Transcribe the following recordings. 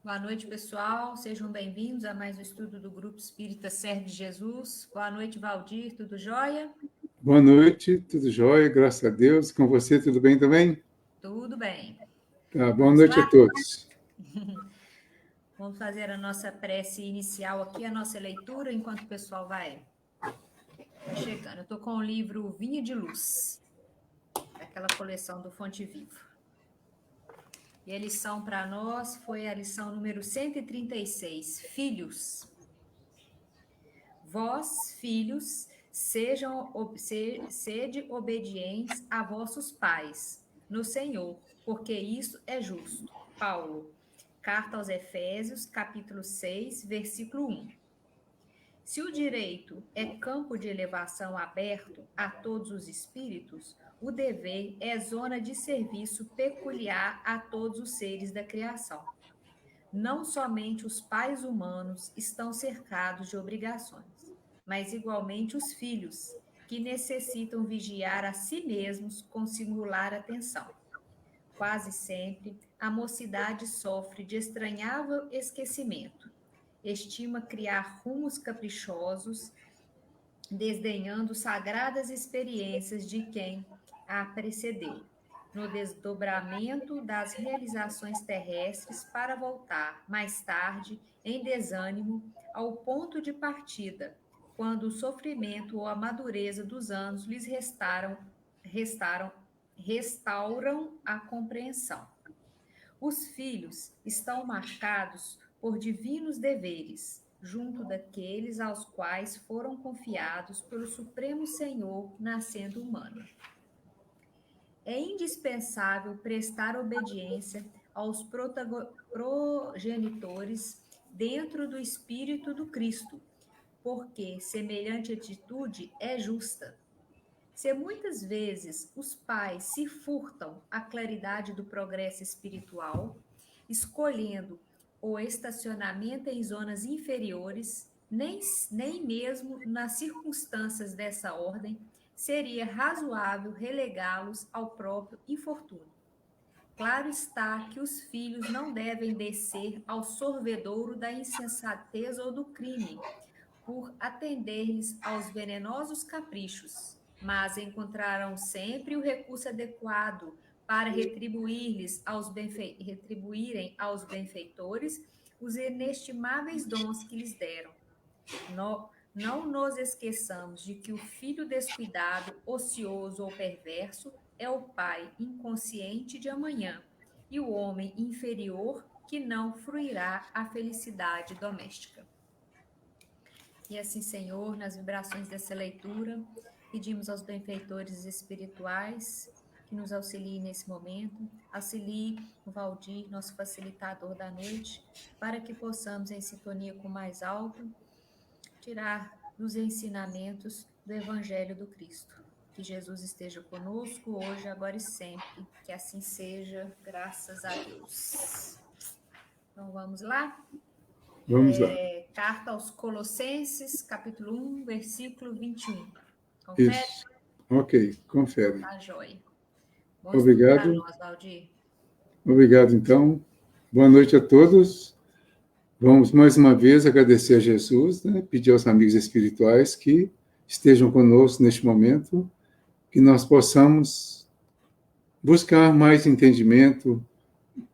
Boa noite, pessoal. Sejam bem-vindos a mais um estudo do Grupo Espírita Servo de Jesus. Boa noite, Valdir. Tudo jóia? Boa noite, tudo jóia, graças a Deus. Com você, tudo bem também? Tudo bem. Tá, boa Vamos noite lá? a todos. Vamos fazer a nossa prece inicial aqui, a nossa leitura, enquanto o pessoal vai chegando. Eu estou com o livro Vinha de Luz, daquela coleção do Fonte Viva. E a lição para nós foi a lição número 136, Filhos. Vós, filhos, sede obedientes a vossos pais, no Senhor, porque isso é justo. Paulo, Carta aos Efésios, capítulo 6, versículo 1. Se o direito é campo de elevação aberto a todos os espíritos, o dever é zona de serviço peculiar a todos os seres da criação. Não somente os pais humanos estão cercados de obrigações, mas igualmente os filhos, que necessitam vigiar a si mesmos com singular atenção. Quase sempre, a mocidade sofre de estranhável esquecimento. Estima criar rumos caprichosos, desdenhando sagradas experiências de quem a precedeu, no desdobramento das realizações terrestres para voltar, mais tarde, em desânimo, ao ponto de partida, quando o sofrimento ou a madureza dos anos lhes restauram a compreensão. Os filhos estão marcados por divinos deveres, junto daqueles aos quais foram confiados pelo Supremo Senhor, nascendo humano. É indispensável prestar obediência aos progenitores dentro do espírito do Cristo, porque semelhante atitude é justa. Se muitas vezes os pais se furtam à claridade do progresso espiritual, escolhendo o estacionamento em zonas inferiores, nem mesmo nas circunstâncias dessa ordem, seria razoável relegá-los ao próprio infortúnio. Claro está que os filhos não devem descer ao sorvedouro da insensatez ou do crime, por atender-lhes aos venenosos caprichos, mas encontrarão sempre o recurso adequado para retribuírem aos benfeitores os inestimáveis dons que lhes deram. Não nos esqueçamos de que o filho descuidado, ocioso ou perverso é o pai inconsciente de amanhã e o homem inferior que não fruirá a felicidade doméstica. E assim, Senhor, nas vibrações dessa leitura, pedimos aos benfeitores espirituais que nos auxiliem nesse momento, auxilie o Valdir, nosso facilitador da noite, para que possamos, em sintonia com o mais alto, tirar os ensinamentos do Evangelho do Cristo. Que Jesus esteja conosco hoje, agora e sempre. Que assim seja, graças a Deus. Então, vamos lá? Vamos lá. Carta aos Colossenses, capítulo 1, versículo 21. Confere? Isso. Ok, confere. Tá joia. Obrigado. Para nós, Valdir. Obrigado, então. Boa noite a todos. Vamos mais uma vez agradecer a Jesus, pedir aos amigos espirituais que estejam conosco neste momento, que nós possamos buscar mais entendimento,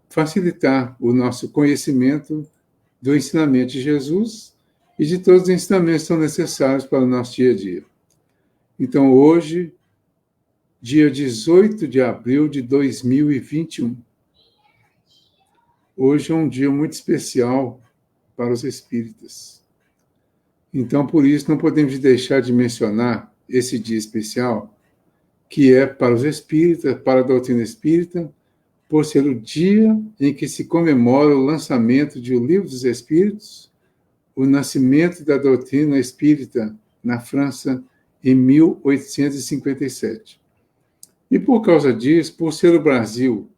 facilitar o nosso conhecimento do ensinamento de Jesus e de todos os ensinamentos que são necessários para o nosso dia a dia. Então, hoje, dia 18 de abril de 2021, hoje é um dia muito especial para os espíritas. Então, por isso, não podemos deixar de mencionar esse dia especial, que é para os espíritas, para a doutrina espírita, por ser o dia em que se comemora o lançamento de O Livro dos Espíritos, o nascimento da doutrina espírita na França em 1857. E por causa disso, por ser o Brasil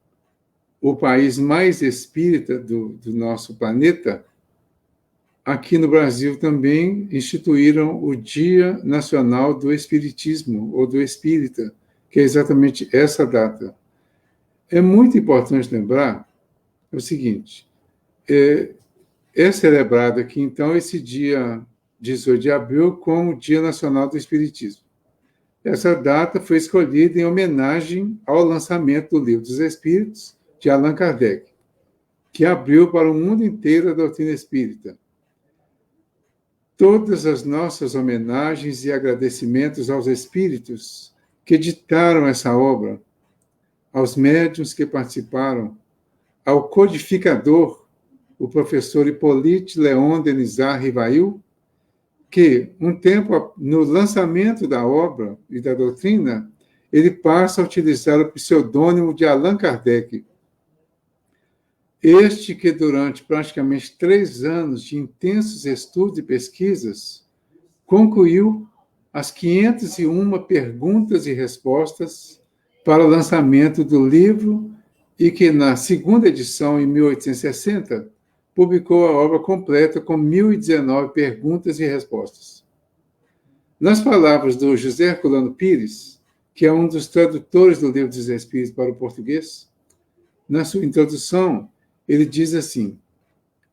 o país mais espírita do nosso planeta, aqui no Brasil também instituíram o Dia Nacional do Espiritismo, ou do Espírita, que é exatamente essa data. É muito importante lembrar o seguinte: é celebrado aqui, então, esse dia 18 de abril como o Dia Nacional do Espiritismo. Essa data foi escolhida em homenagem ao lançamento do Livro dos Espíritos, de Allan Kardec, que abriu para o mundo inteiro a doutrina espírita. Todas as nossas homenagens e agradecimentos aos espíritos que editaram essa obra, aos médiuns que participaram, ao codificador, o professor Hippolyte Léon Denisard Rivail, que, um tempo no lançamento da obra e da doutrina, ele passa a utilizar o pseudônimo de Allan Kardec. Este que, durante praticamente 3 anos de intensos estudos e pesquisas, concluiu as 501 perguntas e respostas para o lançamento do livro e que, na segunda edição, em 1860, publicou a obra completa com 1.019 perguntas e respostas. Nas palavras do José Herculano Pires, que é um dos tradutores do Livro dos Espíritos para o português, na sua introdução, ele diz assim: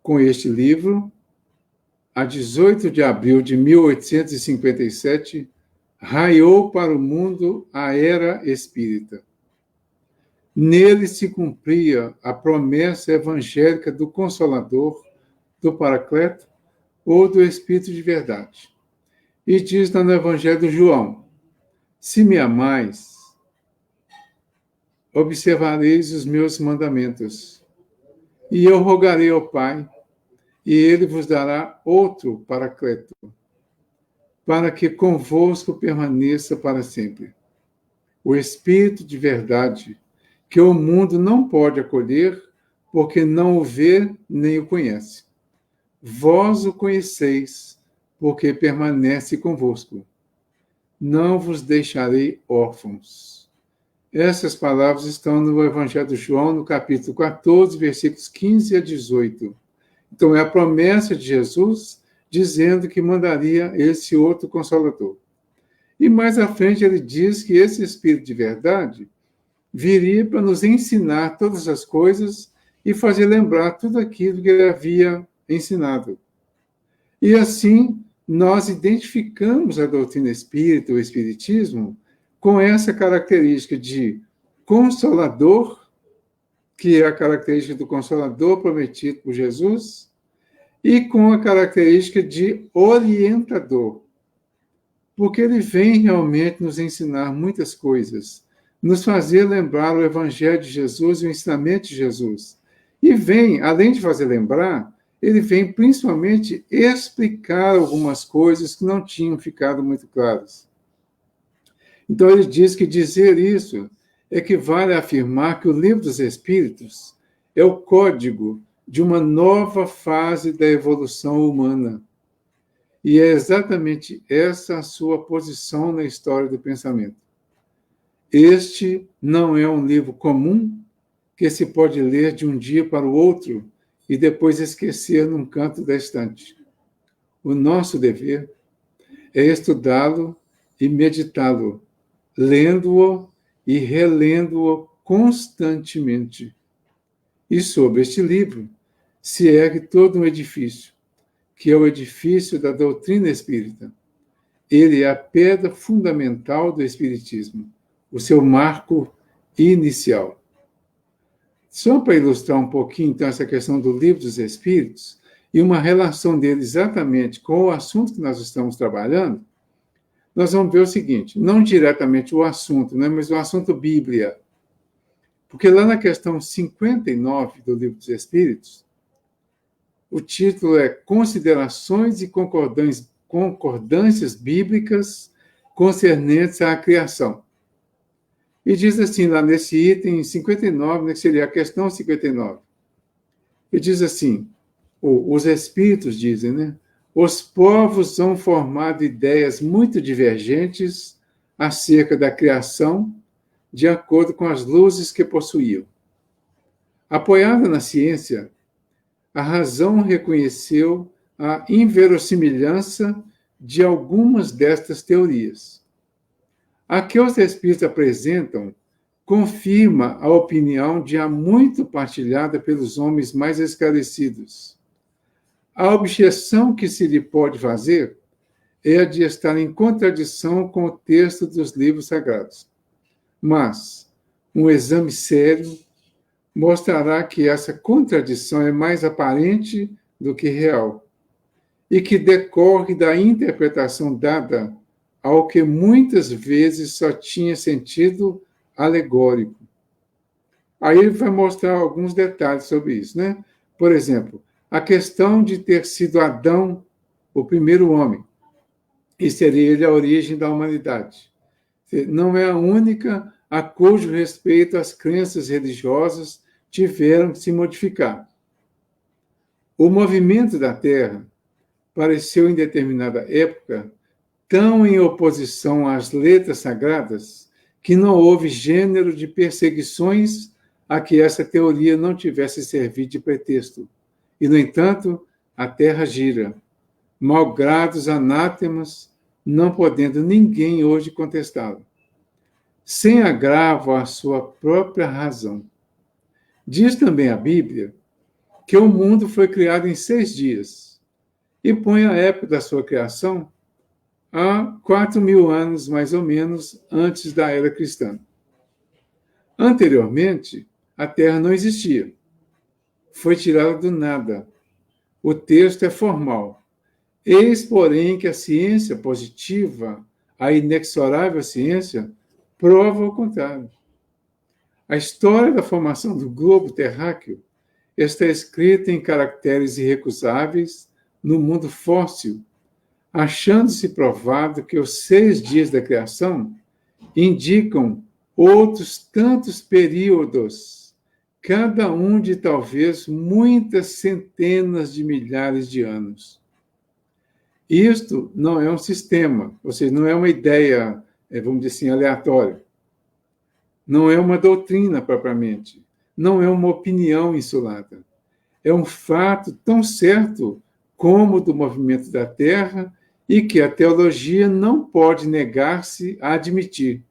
com este livro, a 18 de abril de 1857, raiou para o mundo a era espírita. Nele se cumpria a promessa evangélica do Consolador, do Paracleto ou do Espírito de Verdade. E diz no Evangelho de João: se me amais, observareis os meus mandamentos, e eu rogarei ao Pai, e ele vos dará outro Paracleto, para que convosco permaneça para sempre. O Espírito de Verdade, que o mundo não pode acolher, porque não o vê nem o conhece. Vós o conheceis, porque permanece convosco. Não vos deixarei órfãos. Essas palavras estão no Evangelho de João, no capítulo 14, versículos 15 a 18. Então, é a promessa de Jesus dizendo que mandaria esse outro Consolador. E mais à frente ele diz que esse Espírito de Verdade viria para nos ensinar todas as coisas e fazer lembrar tudo aquilo que ele havia ensinado. E assim, nós identificamos a doutrina espírita, o espiritismo, com essa característica de consolador, que é a característica do consolador prometido por Jesus, e com a característica de orientador, porque ele vem realmente nos ensinar muitas coisas, nos fazer lembrar o Evangelho de Jesus e o ensinamento de Jesus. E vem, além de fazer lembrar, ele vem principalmente explicar algumas coisas que não tinham ficado muito claras. Então ele diz que dizer isso equivale a afirmar que o Livro dos Espíritos é o código de uma nova fase da evolução humana. E é exatamente essa a sua posição na história do pensamento. Este não é um livro comum que se pode ler de um dia para o outro e depois esquecer num canto da estante. O nosso dever é estudá-lo e meditá-lo, lendo-o e relendo-o constantemente. E sobre este livro se ergue todo um edifício, que é o edifício da doutrina espírita. Ele é a pedra fundamental do espiritismo, o seu marco inicial. Só para ilustrar um pouquinho, então, essa questão do Livro dos Espíritos e uma relação dele exatamente com o assunto que nós estamos trabalhando, nós vamos ver o seguinte, não diretamente o assunto, né, mas o assunto Bíblia. Porque lá na questão 59 do Livro dos Espíritos, o título é Considerações e Concordâncias Bíblicas concernentes à criação. E diz assim, lá nesse item 59, né, que seria a questão 59. E diz assim, os espíritos dizem, né? Os povos vão formado ideias muito divergentes acerca da criação, de acordo com as luzes que possuíam. Apoiada na ciência, a razão reconheceu a inverossimilhança de algumas destas teorias. A que os espíritos apresentam confirma a opinião já muito partilhada pelos homens mais esclarecidos. A objeção que se lhe pode fazer é a de estar em contradição com o texto dos livros sagrados. Mas um exame sério mostrará que essa contradição é mais aparente do que real e que decorre da interpretação dada ao que muitas vezes só tinha sentido alegórico. Aí ele vai mostrar alguns detalhes sobre isso, né? Por exemplo, a questão de ter sido Adão o primeiro homem, e seria ele a origem da humanidade. Não é a única a cujo respeito as crenças religiosas tiveram que se modificar. O movimento da Terra pareceu, em determinada época, tão em oposição às letras sagradas que não houve gênero de perseguições a que essa teoria não tivesse servido de pretexto. E, no entanto, a Terra gira, malgrado os anátemas, não podendo ninguém hoje contestá-la, sem agravo à sua própria razão. Diz também a Bíblia que o mundo foi criado em 6 dias e põe a época da sua criação há 4.000 anos, mais ou menos, antes da era cristã. Anteriormente, a Terra não existia. Foi tirada do nada. O texto é formal. Eis, porém, que a ciência positiva, a inexorável ciência, prova o contrário. A história da formação do globo terráqueo está escrita em caracteres irrecusáveis no mundo fóssil, achando-se provado que os 6 dias da criação indicam outros tantos períodos, cada um de talvez muitas centenas de milhares de anos. Isto não é um sistema, ou seja, não é uma ideia, vamos dizer assim, aleatória. Não é uma doutrina propriamente. Não é uma opinião insulada. É um fato tão certo como o do movimento da Terra e que a teologia não pode negar-se a admitir,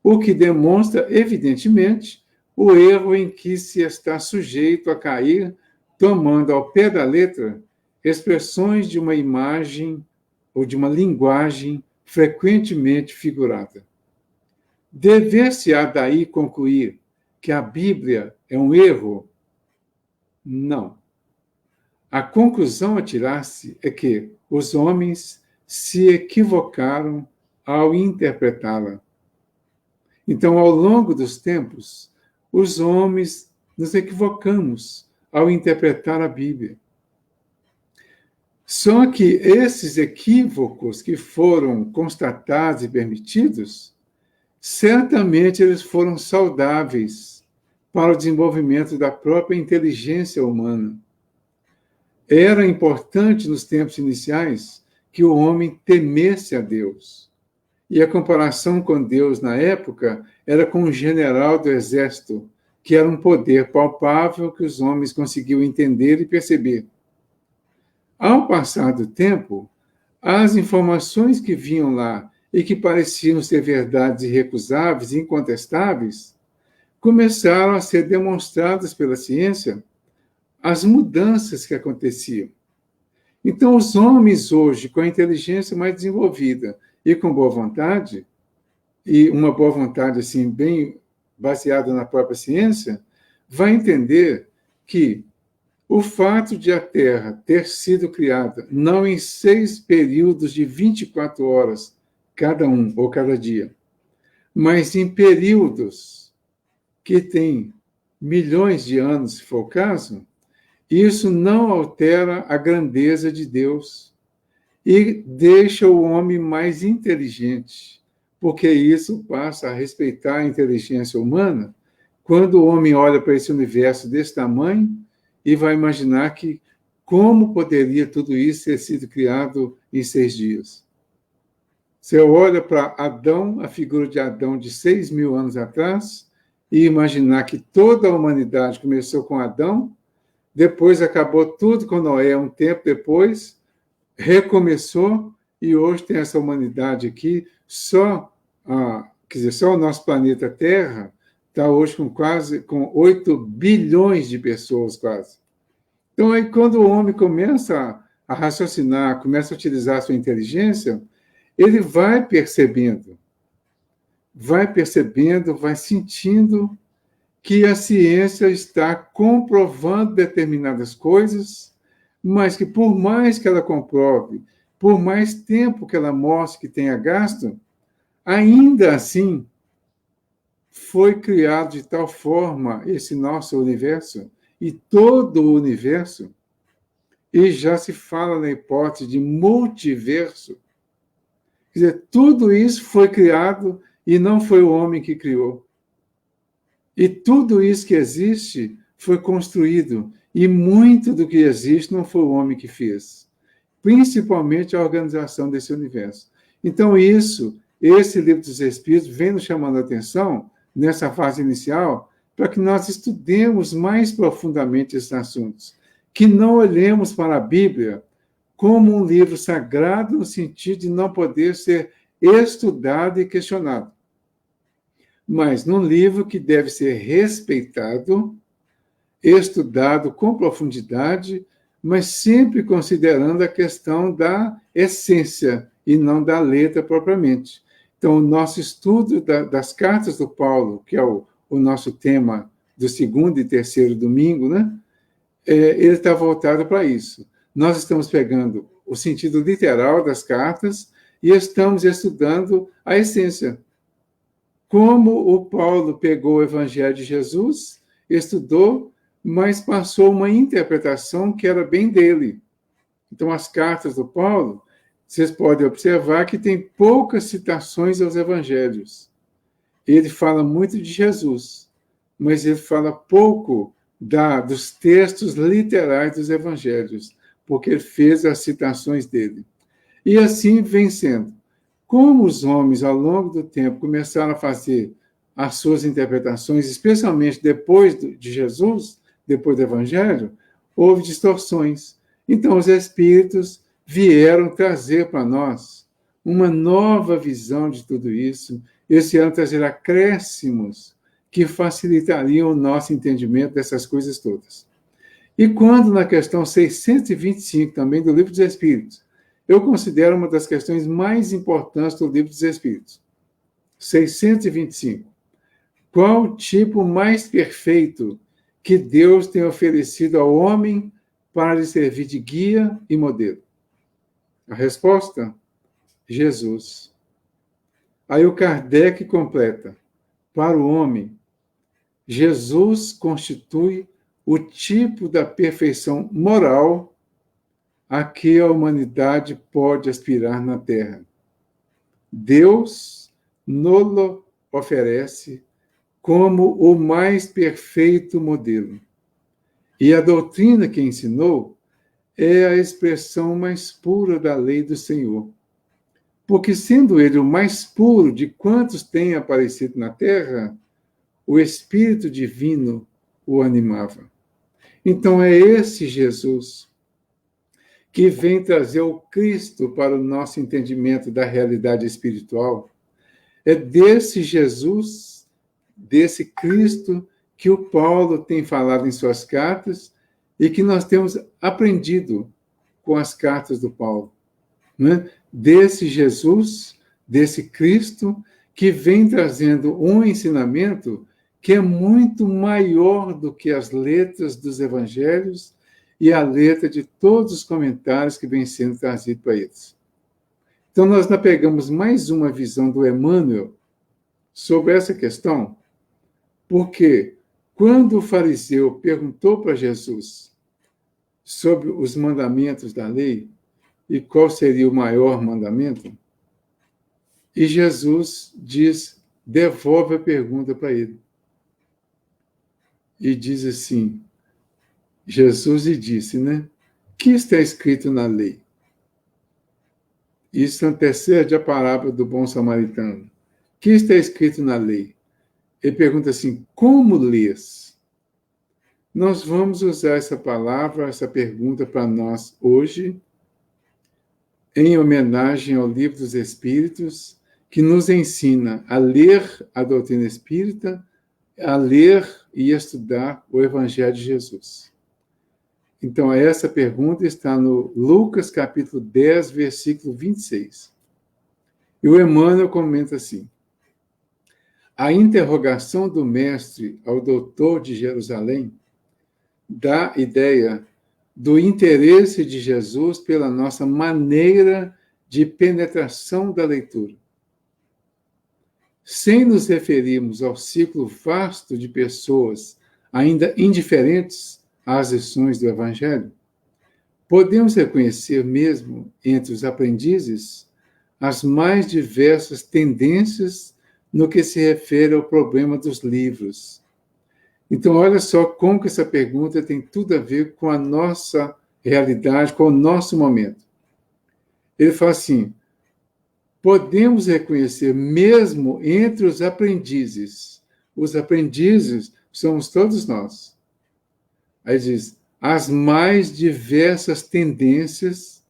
o que demonstra, evidentemente, o erro em que se está sujeito a cair, tomando ao pé da letra expressões de uma imagem ou de uma linguagem frequentemente figurada. Dever-se-á daí concluir que a Bíblia é um erro? Não. A conclusão a tirar-se é que os homens se equivocaram ao interpretá-la. Então, ao longo dos tempos, os homens nos equivocamos ao interpretar a Bíblia. Só que esses equívocos que foram constatados e permitidos, certamente eles foram saudáveis para o desenvolvimento da própria inteligência humana. Era importante nos tempos iniciais que o homem temesse a Deus. E a comparação com Deus na época era com o general do exército, que era um poder palpável que os homens conseguiam entender e perceber. Ao passar do tempo, as informações que vinham lá e que pareciam ser verdades irrecusáveis e incontestáveis, começaram a ser demonstradas pela ciência as mudanças que aconteciam. Então, os homens hoje, com a inteligência mais desenvolvida e com boa vontade, e uma boa vontade assim bem baseada na própria ciência, vai entender que o fato de a Terra ter sido criada não em 6 períodos de 24 horas, cada um ou cada dia, mas em períodos que têm milhões de anos, se for o caso, isso não altera a grandeza de Deus e deixa o homem mais inteligente, porque isso passa a respeitar a inteligência humana quando o homem olha para esse universo desse tamanho e vai imaginar que como poderia tudo isso ter sido criado em 6 dias. Você olha para Adão, a figura de Adão de 6.000 anos atrás, e imaginar que toda a humanidade começou com Adão, depois acabou tudo com Noé, um tempo depois, recomeçou, e hoje tem essa humanidade aqui, só o nosso planeta Terra está hoje com 8 bilhões de pessoas quase. Então, aí, quando o homem começa a raciocinar, começa a utilizar a sua inteligência, ele vai percebendo, vai sentindo que a ciência está comprovando determinadas coisas, mas que por mais que ela comprove, por mais tempo que ela mostre que tenha gasto, ainda assim foi criado de tal forma esse nosso universo e todo o universo, e já se fala na hipótese de multiverso. Quer dizer, tudo isso foi criado e não foi o homem que criou. E tudo isso que existe foi construído, e muito do que existe não foi o homem que fez. Principalmente a organização desse universo. Então, esse livro dos Espíritos vem nos chamando a atenção, nessa fase inicial, para que nós estudemos mais profundamente esses assuntos. Que não olhemos para a Bíblia como um livro sagrado, no sentido de não poder ser estudado e questionado, mas num livro que deve ser respeitado, estudado com profundidade, mas sempre considerando a questão da essência e não da letra propriamente. Então, o nosso estudo das cartas do Paulo, que é o nosso tema do segundo e terceiro domingo, né? Ele está voltado para isso. Nós estamos pegando o sentido literal das cartas e estamos estudando a essência. Como o Paulo pegou o Evangelho de Jesus, estudou, mas passou uma interpretação que era bem dele. Então, as cartas do Paulo, vocês podem observar que tem poucas citações aos Evangelhos. Ele fala muito de Jesus, mas ele fala pouco dos textos literais dos Evangelhos, porque ele fez as citações dele. E assim vem sendo. Como os homens, ao longo do tempo, começaram a fazer as suas interpretações, especialmente depois de Jesus, depois do Evangelho, houve distorções. Então, os Espíritos vieram trazer para nós uma nova visão de tudo isso. Eles vieram trazer acréscimos que facilitariam o nosso entendimento dessas coisas todas. E quando, na questão 625, também do Livro dos Espíritos, eu considero uma das questões mais importantes do Livro dos Espíritos. 625. Qual o tipo mais perfeito que Deus tem oferecido ao homem para lhe servir de guia e modelo? A resposta? Jesus. Aí o Kardec completa. Para o homem, Jesus constitui o tipo da perfeição moral a que a humanidade pode aspirar na Terra. Deus nos oferece como o mais perfeito modelo. E a doutrina que ensinou é a expressão mais pura da lei do Senhor. Porque, sendo ele o mais puro de quantos têm aparecido na Terra, o Espírito Divino o animava. Então, é esse Jesus que vem trazer o Cristo para o nosso entendimento da realidade espiritual. É desse Jesus, desse Cristo, que o Paulo tem falado em suas cartas e que nós temos aprendido com as cartas do Paulo. Né? Desse Jesus, desse Cristo, que vem trazendo um ensinamento que é muito maior do que as letras dos evangelhos e a letra de todos os comentários que vem sendo trazido para eles. Então, nós pegamos mais uma visão do Emmanuel sobre essa questão, porque quando o fariseu perguntou para Jesus sobre os mandamentos da lei e qual seria o maior mandamento, e Jesus devolve a pergunta para ele. E diz assim, Jesus lhe disse, né? Que está escrito na lei? Isso antecede a parábola do bom samaritano. Que está escrito na lei? Ele pergunta assim, como lês? Nós vamos usar essa palavra, essa pergunta para nós hoje, em homenagem ao Livro dos Espíritos, que nos ensina a ler a doutrina espírita a ler e estudar o Evangelho de Jesus. Então, essa pergunta está no Lucas, capítulo 10, versículo 26. E o Emmanuel comenta assim: a interrogação do mestre ao doutor de Jerusalém dá ideia do interesse de Jesus pela nossa maneira de penetração da leitura. Sem nos referirmos ao ciclo vasto de pessoas ainda indiferentes às lições do Evangelho, podemos reconhecer mesmo entre os aprendizes as mais diversas tendências no que se refere ao problema dos livros. Então, olha só como que essa pergunta tem tudo a ver com a nossa realidade, com o nosso momento. Ele fala assim: podemos reconhecer mesmo entre os aprendizes somos todos nós. Aí diz, as mais diversas tendências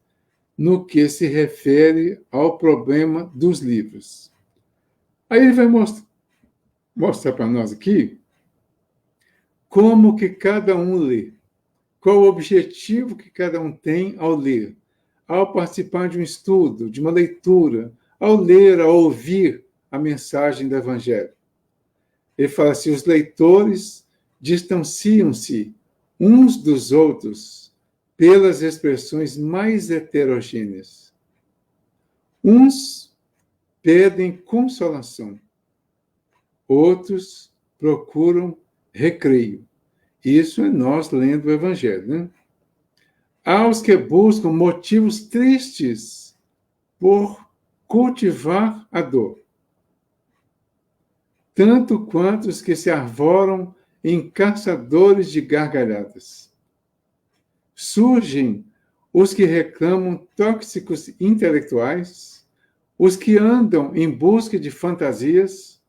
no que se refere ao problema dos livros. Aí ele vai mostrar para nós aqui como que cada um lê, qual o objetivo que cada um tem ao ler, ao participar de um estudo, de uma leitura, ao ler, ao ouvir a mensagem do Evangelho. Ele fala assim: os leitores distanciam-se uns dos outros pelas expressões mais heterogêneas. Uns pedem consolação, outros procuram recreio. Isso é nós lendo o Evangelho, né? Há os que buscam motivos tristes por cultivar a dor, tanto quanto os que se arvoram em caçadores de gargalhadas. Surgem os que reclamam tóxicos intelectuais, os que andam em busca de fantasias,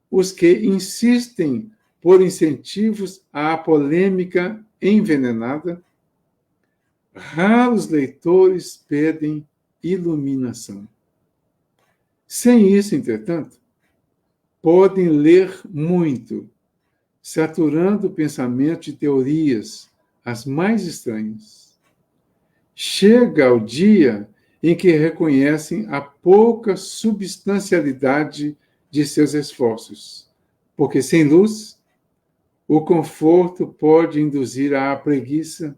os que insistem por incentivos à polêmica envenenada. Raros leitores pedem iluminação. Sem isso, entretanto, podem ler muito, saturando o pensamento de teorias as mais estranhas. Chega o dia em que reconhecem a pouca substancialidade de seus esforços, porque sem luz, o conforto pode induzir à preguiça,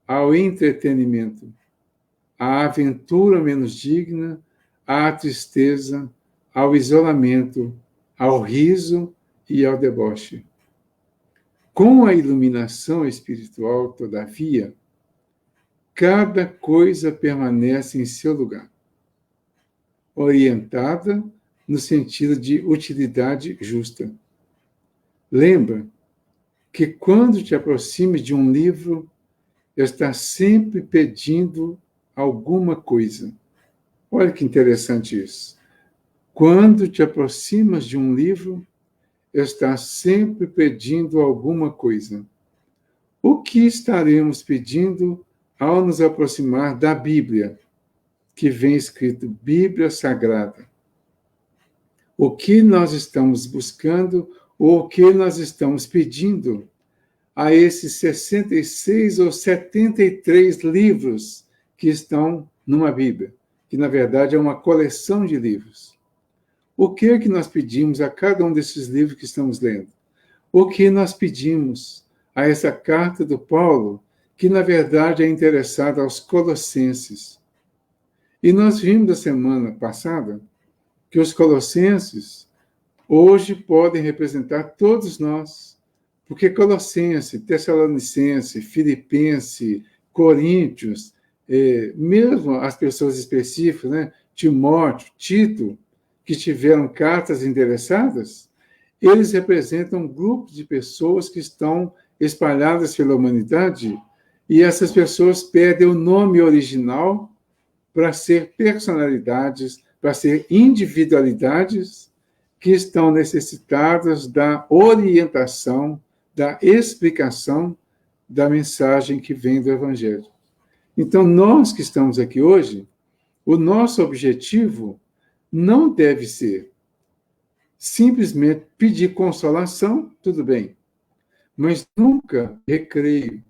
ao entretenimento, à aventura menos digna, à tristeza, ao isolamento, ao riso e ao deboche. Com a iluminação espiritual, todavia, cada coisa permanece em seu lugar, orientada no sentido de utilidade justa. Lembra que quando te aproximes de um livro, está sempre pedindo alguma coisa. Olha que interessante isso. Quando te aproximas de um livro, está sempre pedindo alguma coisa. O que estaremos pedindo ao nos aproximar da Bíblia, que vem escrito Bíblia Sagrada? O que nós estamos buscando ou o que nós estamos pedindo a esses 66 ou 73 livros que estão numa Bíblia, que na verdade é uma coleção de livros? O que é que nós pedimos a cada um desses livros que estamos lendo? O que nós pedimos a essa carta do Paulo, que na verdade é interessada aos Colossenses? E nós vimos da semana passada que os Colossenses hoje podem representar todos nós, porque Colossense, Tessalonicense, Filipense, Coríntios, mesmo as pessoas específicas, né? Timóteo, Tito, que tiveram cartas endereçadas, eles representam um grupo de pessoas que estão espalhadas pela humanidade, e essas pessoas perdem o nome original para ser personalidades, para ser individualidades que estão necessitadas da orientação, da explicação da mensagem que vem do Evangelho. Então, nós que estamos aqui hoje, o nosso objetivo não deve ser simplesmente pedir consolação, tudo bem, mas nunca recreio.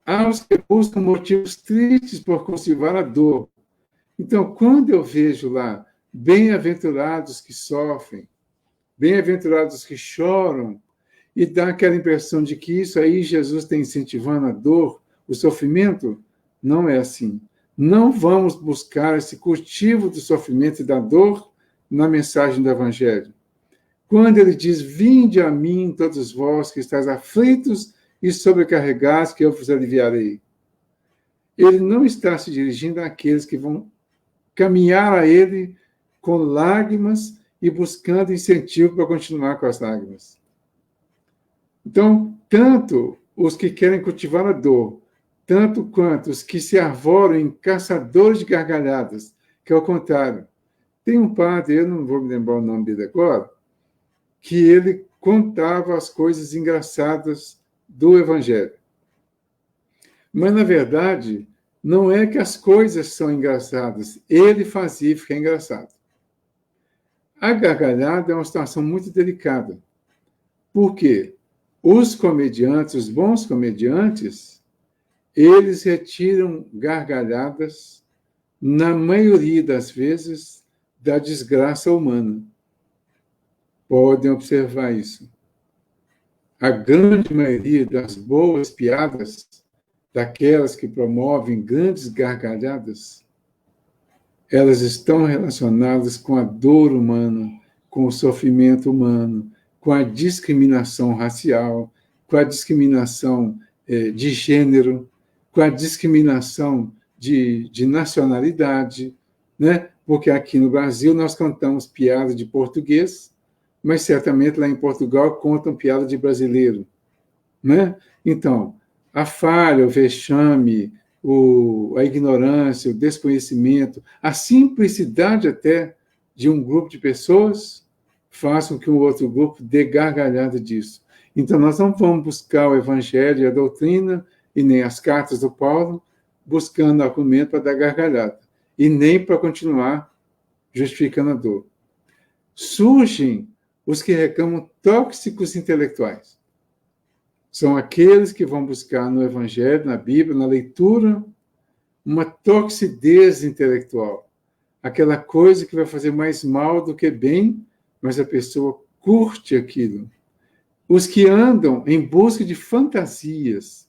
Há os que buscam motivos tristes por cultivar a dor. Então, quando eu vejo lá, bem-aventurados que sofrem, bem-aventurados que choram, e dá aquela impressão de que isso aí Jesus está incentivando a dor, o sofrimento, não é assim. Não vamos buscar esse cultivo do sofrimento e da dor na mensagem do Evangelho. Quando ele diz, vinde a mim todos vós que estáis aflitos e sobrecarregados, que eu vos aliviarei. Ele não está se dirigindo àqueles que vão caminhar a ele com lágrimas e buscando incentivo para continuar com as lágrimas. Então, tanto os que querem cultivar a dor, tanto quanto os que se arvoram em caçadores de gargalhadas, que é o contrário. Tem um padre, eu não vou me lembrar o nome dele agora, que ele contava as coisas engraçadas do Evangelho. Mas, na verdade, não é que as coisas são engraçadas, ele fazia ficar engraçado. A gargalhada é uma situação muito delicada. Por quê? Os comediantes, os bons comediantes, eles retiram gargalhadas, na maioria das vezes, da desgraça humana. Podem observar isso. A grande maioria das boas piadas, daquelas que promovem grandes gargalhadas, elas estão relacionadas com a dor humana, com o sofrimento humano, com a discriminação racial, com a discriminação de gênero, com a discriminação de nacionalidade, né? Porque aqui no Brasil nós contamos piada de português, mas certamente lá em Portugal contam piada de brasileiro, né? Então, a falha, o vexame, a ignorância, o desconhecimento, a simplicidade até de um grupo de pessoas faz com que um outro grupo dê gargalhada disso. Então, nós não vamos buscar o Evangelho e a doutrina, e nem as cartas do Paulo, buscando argumento para dar gargalhada, e nem para continuar justificando a dor. Surgem os que reclamam tóxicos intelectuais. São aqueles que vão buscar no Evangelho, na Bíblia, na leitura, uma toxidez intelectual. Aquela coisa que vai fazer mais mal do que bem, mas a pessoa curte aquilo. Os que andam em busca de fantasias,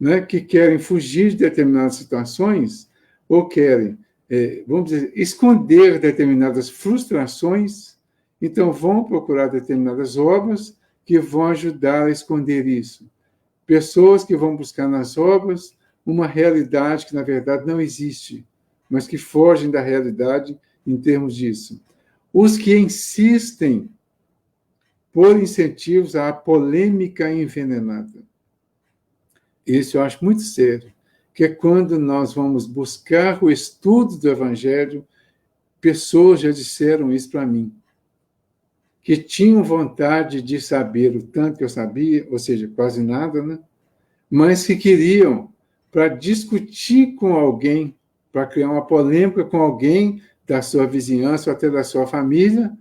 né, que querem fugir de determinadas situações, ou querem, vamos dizer, esconder determinadas frustrações, então vão procurar determinadas obras que vão ajudar a esconder isso. Pessoas que vão buscar nas obras uma realidade que, na verdade, não existe, mas que fogem da realidade em termos disso. Os que insistem por incentivos à polêmica envenenada. Isso eu acho muito sério, que é quando nós vamos buscar o estudo do Evangelho, pessoas já disseram isso para mim, que tinham vontade de saber o tanto que eu sabia, ou seja, quase nada, né? Mas que queriam, para discutir com alguém, para criar uma polêmica com alguém da sua vizinhança ou até da sua família,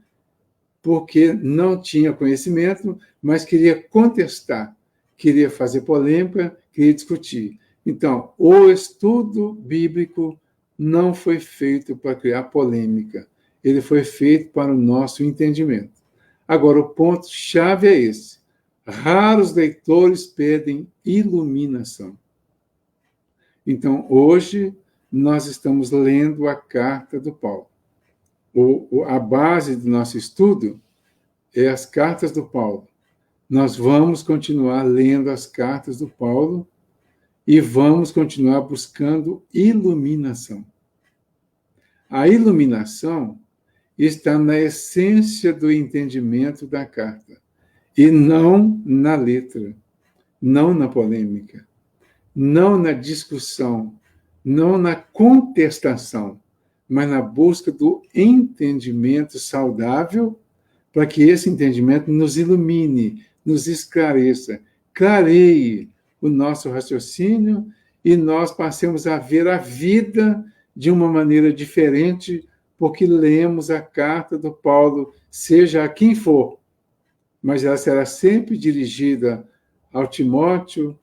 porque não tinha conhecimento, mas queria contestar, queria fazer polêmica, queria discutir. Então, o estudo bíblico não foi feito para criar polêmica, ele foi feito para o nosso entendimento. Agora, o ponto-chave é esse. Raros leitores pedem iluminação. Então, hoje, nós estamos lendo a carta do Paulo. A base do nosso estudo é as cartas do Paulo. Nós vamos continuar lendo as cartas do Paulo e vamos continuar buscando iluminação. A iluminação está na essência do entendimento da carta, e não na letra, não na polêmica, não na discussão, não na contestação, mas na busca do entendimento saudável, para que esse entendimento nos ilumine, nos esclareça, clareie o nosso raciocínio e nós passemos a ver a vida de uma maneira diferente, porque lemos a carta do Paulo, seja a quem for, mas ela será sempre dirigida ao Timóteo,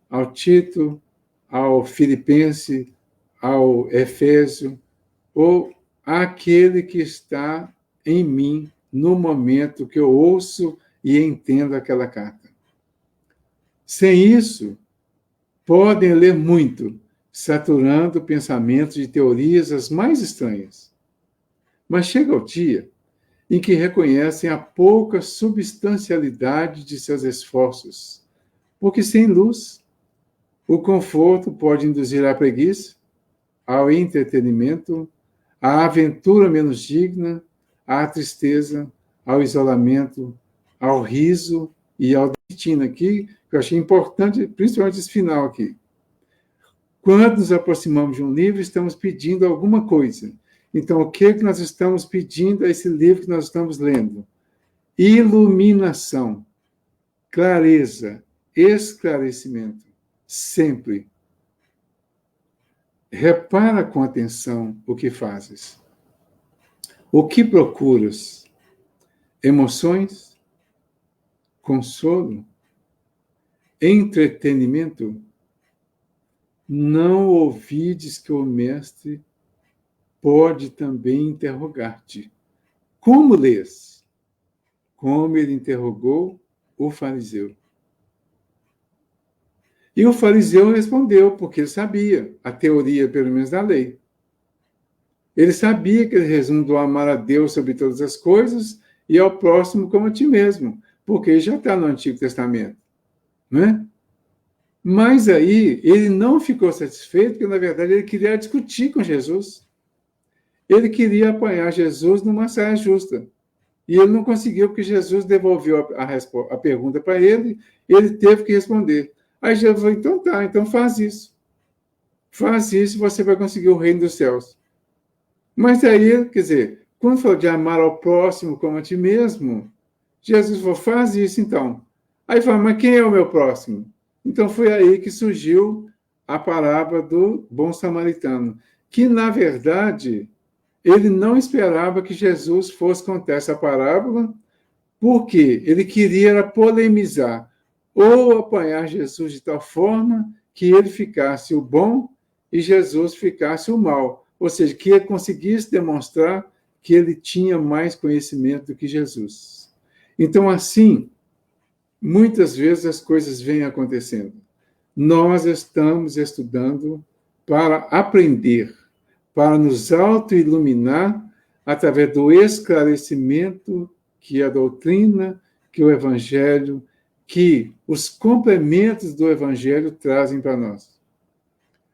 ao Tito, ao Filipense, ao Efésio, ou àquele que está em mim no momento que eu ouço e entendo aquela carta. Sem isso, podem ler muito, saturando pensamentos de teorias as mais estranhas. Mas chega o dia em que reconhecem a pouca substancialidade de seus esforços, porque sem luz, o conforto pode induzir à preguiça, ao entretenimento, à aventura menos digna, à tristeza, ao isolamento, ao riso e ao destino aqui, que eu achei importante, principalmente esse final aqui. Quando nos aproximamos de um livro, estamos pedindo alguma coisa. Então, o que nós estamos pedindo a esse livro que nós estamos lendo? Iluminação, clareza, esclarecimento. Sempre. Repara com atenção o que fazes. O que procuras? Emoções? Consolo? Entretenimento? Não ouvides que o mestre pode também interrogar-te. Como lês? Como ele interrogou o fariseu. E o fariseu respondeu, porque ele sabia a teoria, pelo menos, da lei. Ele sabia que ele resumo do amar a Deus sobre todas as coisas e ao próximo como a ti mesmo, porque já está no Antigo Testamento. Não é? Mas aí ele não ficou satisfeito, porque na verdade ele queria discutir com Jesus. Ele queria apanhar Jesus numa saia justa. E ele não conseguiu, porque Jesus devolveu a pergunta para ele, e ele teve que responder. Aí Jesus falou, então tá, então faz isso. Faz isso e você vai conseguir o reino dos céus. Mas aí, quer dizer, quando falou de amar ao próximo como a ti mesmo, Jesus falou, faz isso então. Aí falou, mas quem é o meu próximo? Então foi aí que surgiu a parábola do bom samaritano, que na verdade ele não esperava que Jesus fosse contar essa parábola, porque ele queria polemizar ou apanhar Jesus de tal forma que ele ficasse o bom e Jesus ficasse o mal. Ou seja, que ele conseguisse demonstrar que ele tinha mais conhecimento do que Jesus. Então, assim, muitas vezes as coisas vêm acontecendo. Nós estamos estudando para aprender, para nos auto-iluminar através do esclarecimento que a doutrina, que o Evangelho, que os complementos do Evangelho trazem para nós.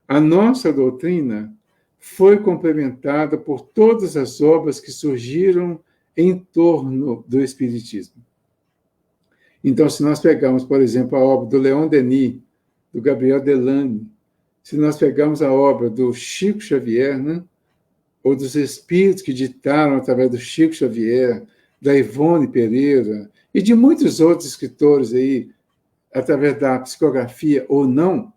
A nossa doutrina foi complementada por todas as obras que surgiram em torno do Espiritismo. Então, se nós pegarmos, por exemplo, a obra do Leon Denis, do Gabriel Delany, se nós pegarmos a obra do Chico Xavier, né? Ou dos espíritos que ditaram através do Chico Xavier, da Ivone Pereira e de muitos outros escritores aí, através da psicografia ou não,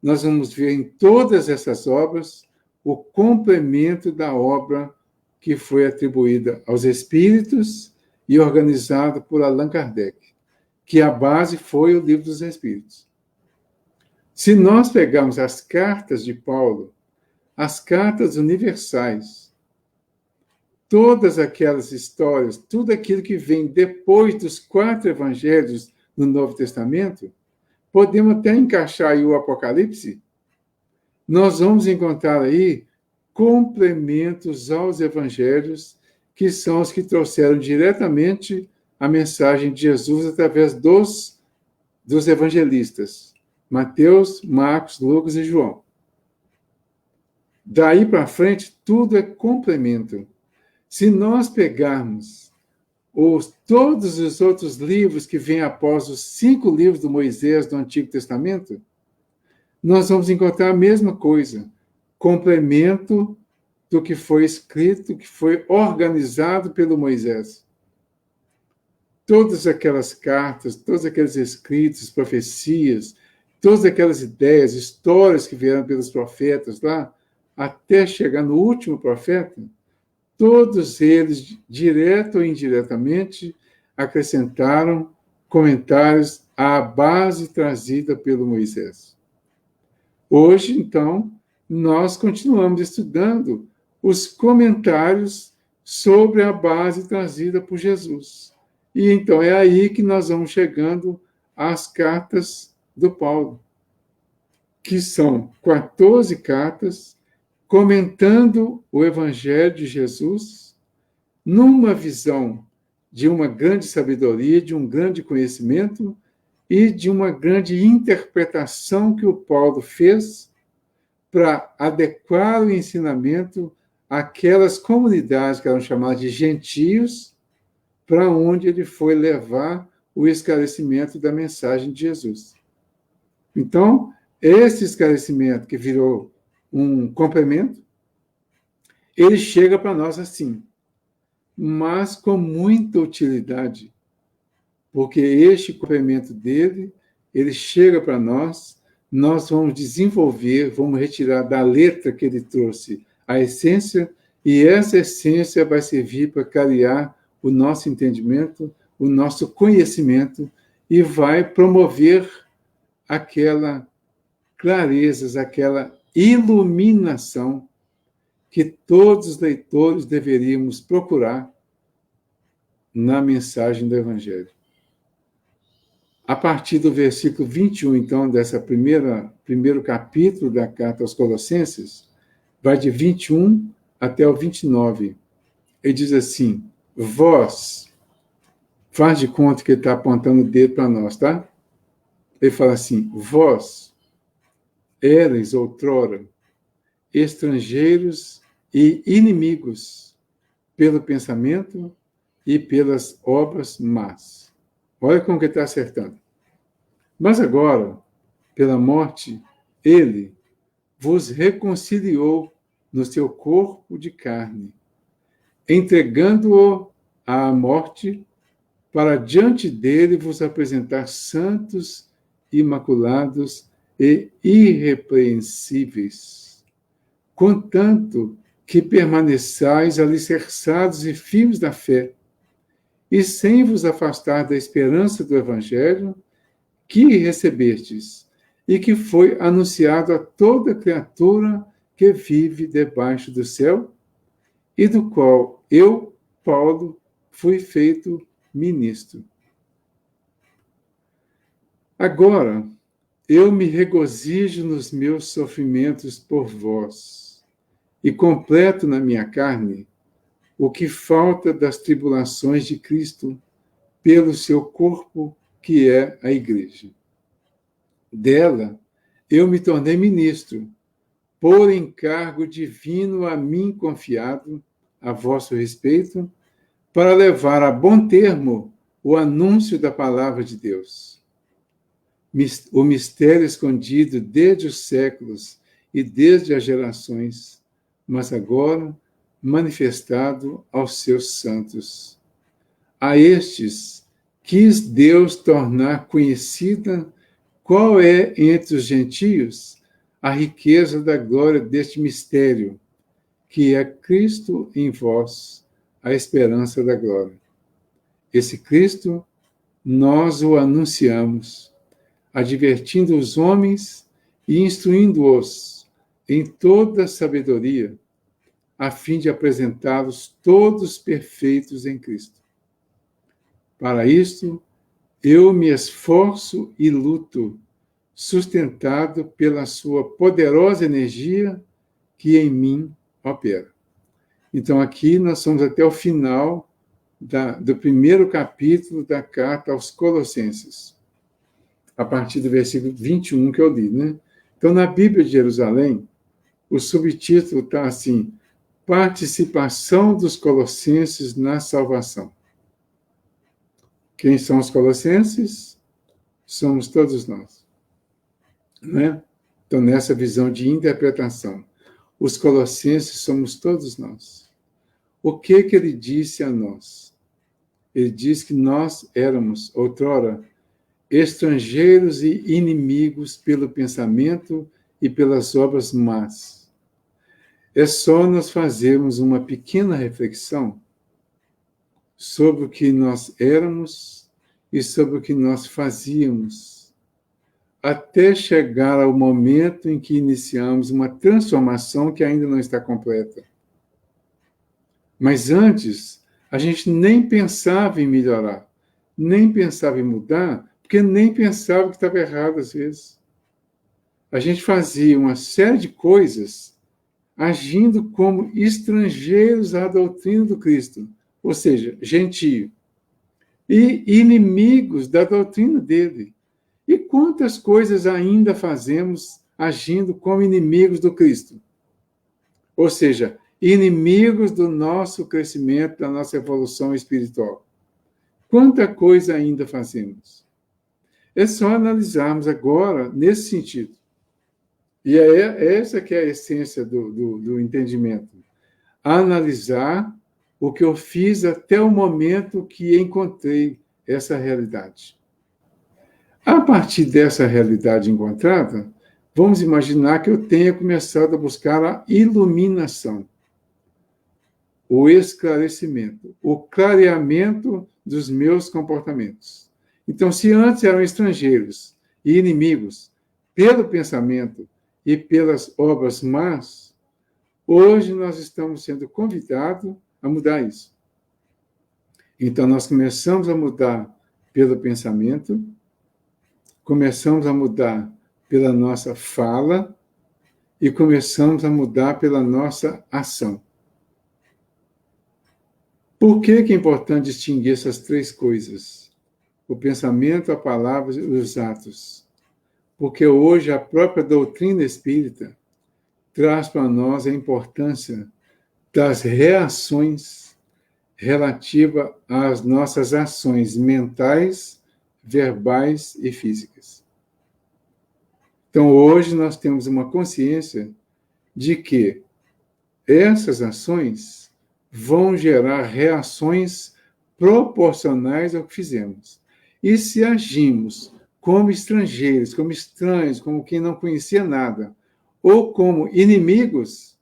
nós vamos ver em todas essas obras o complemento da obra que foi atribuída aos espíritos e organizada por Allan Kardec, que a base foi o Livro dos Espíritos. Se nós pegarmos as cartas de Paulo, as cartas universais, todas aquelas histórias, tudo aquilo que vem depois dos 4 evangelhos no Novo Testamento, podemos até encaixar aí o Apocalipse, nós vamos encontrar aí complementos aos evangelhos, que são os que trouxeram diretamente a mensagem de Jesus através dos evangelistas, Mateus, Marcos, Lucas e João. Daí para frente, tudo é complemento. Se nós pegarmos todos os outros livros que vêm após os 5 livros do Moisés do Antigo Testamento, nós vamos encontrar a mesma coisa, complemento do que foi escrito, que foi organizado pelo Moisés. Todas aquelas cartas, todos aqueles escritos, profecias, todas aquelas ideias, histórias que vieram pelos profetas lá, até chegar no último profeta, todos eles, direto ou indiretamente, acrescentaram comentários à base trazida pelo Moisés. Hoje, então, nós continuamos estudando os comentários sobre a base trazida por Jesus. E então é aí que nós vamos chegando às cartas do Paulo, que são 14 cartas comentando o Evangelho de Jesus numa visão de uma grande sabedoria, de um grande conhecimento e de uma grande interpretação que o Paulo fez para adequar o ensinamento àquelas comunidades que eram chamadas de gentios, para onde ele foi levar o esclarecimento da mensagem de Jesus. Então, esse esclarecimento que virou um complemento, ele chega para nós assim, mas com muita utilidade, porque este complemento dele, ele chega para nós, nós vamos desenvolver, vamos retirar da letra que ele trouxe a essência, e essa essência vai servir para clarear o nosso entendimento, o nosso conhecimento, e vai promover aquela clareza, aquela iluminação que todos os leitores deveríamos procurar na mensagem do Evangelho. A partir do versículo 21, então, dessa primeiro capítulo da carta aos Colossenses, vai de 21 até o 29. Ele diz assim: vós, faz de conta que ele está apontando o dedo para nós, tá? Ele fala assim: vós éreis outrora estrangeiros e inimigos pelo pensamento e pelas obras más. Olha como que ele está acertando. Mas agora, pela morte, ele vos reconciliou no seu corpo de carne, entregando-o à morte, para diante dele vos apresentar santos, imaculados e irrepreensíveis, contanto que permaneçais alicerçados e firmes da fé, e sem vos afastar da esperança do Evangelho que recebestes, e que foi anunciado a toda criatura que vive debaixo do céu, e do qual eu, Paulo, fui feito ministro. Agora, eu me regozijo nos meus sofrimentos por vós, e completo na minha carne o que falta das tribulações de Cristo pelo seu corpo, que é a Igreja. Dela eu me tornei ministro, por encargo divino a mim confiado, a vosso respeito, para levar a bom termo o anúncio da palavra de Deus. O mistério escondido desde os séculos e desde as gerações, mas agora manifestado aos seus santos. A estes quis Deus tornar conhecida qual é entre os gentios a riqueza da glória deste mistério, que é Cristo em vós, a esperança da glória. Esse Cristo, nós o anunciamos, advertindo os homens e instruindo-os em toda sabedoria, a fim de apresentá-los todos perfeitos em Cristo. Para isto, eu me esforço e luto, sustentado pela sua poderosa energia que em mim opera. Então, aqui nós somos até o final do primeiro capítulo da carta aos Colossenses, a partir do versículo 21 que eu li, né? Então, na Bíblia de Jerusalém, o subtítulo está assim: Participação dos Colossenses na salvação. Quem são os Colossenses? Somos todos nós. Né? Então, nessa visão de interpretação, os Colossenses somos todos nós. O que ele disse a nós? Ele diz que nós éramos, outrora, estrangeiros e inimigos pelo pensamento e pelas obras más. É só nós fazermos uma pequena reflexão sobre o que nós éramos e sobre o que nós fazíamos, até chegar ao momento em que iniciamos uma transformação que ainda não está completa. Mas antes, a gente nem pensava em melhorar, nem pensava em mudar, porque nem pensava que estava errado às vezes. A gente fazia uma série de coisas agindo como estrangeiros à doutrina do Cristo, ou seja, gentio, e inimigos da doutrina dele. E quantas coisas ainda fazemos agindo como inimigos do Cristo? Ou seja, inimigos do nosso crescimento, da nossa evolução espiritual. Quanta coisa ainda fazemos? É só analisarmos agora nesse sentido. E é essa que é a essência do entendimento. Analisar o que eu fiz até o momento que encontrei essa realidade. A partir dessa realidade encontrada, vamos imaginar que eu tenha começado a buscar a iluminação, o esclarecimento, o clareamento dos meus comportamentos. Então, se antes eram estrangeiros e inimigos pelo pensamento e pelas obras más, hoje nós estamos sendo convidados a mudar isso. Então, nós começamos a mudar pelo pensamento, começamos a mudar pela nossa fala e começamos a mudar pela nossa ação. Por que é importante distinguir essas três coisas? O pensamento, a palavra e os atos. Porque hoje a própria doutrina espírita traz para nós a importância das reações relativa às nossas ações mentais, verbais e físicas. Então, hoje nós temos uma consciência de que essas ações vão gerar reações proporcionais ao que fizemos. E se agimos como estrangeiros, como estranhos, como quem não conhecia nada, ou como inimigos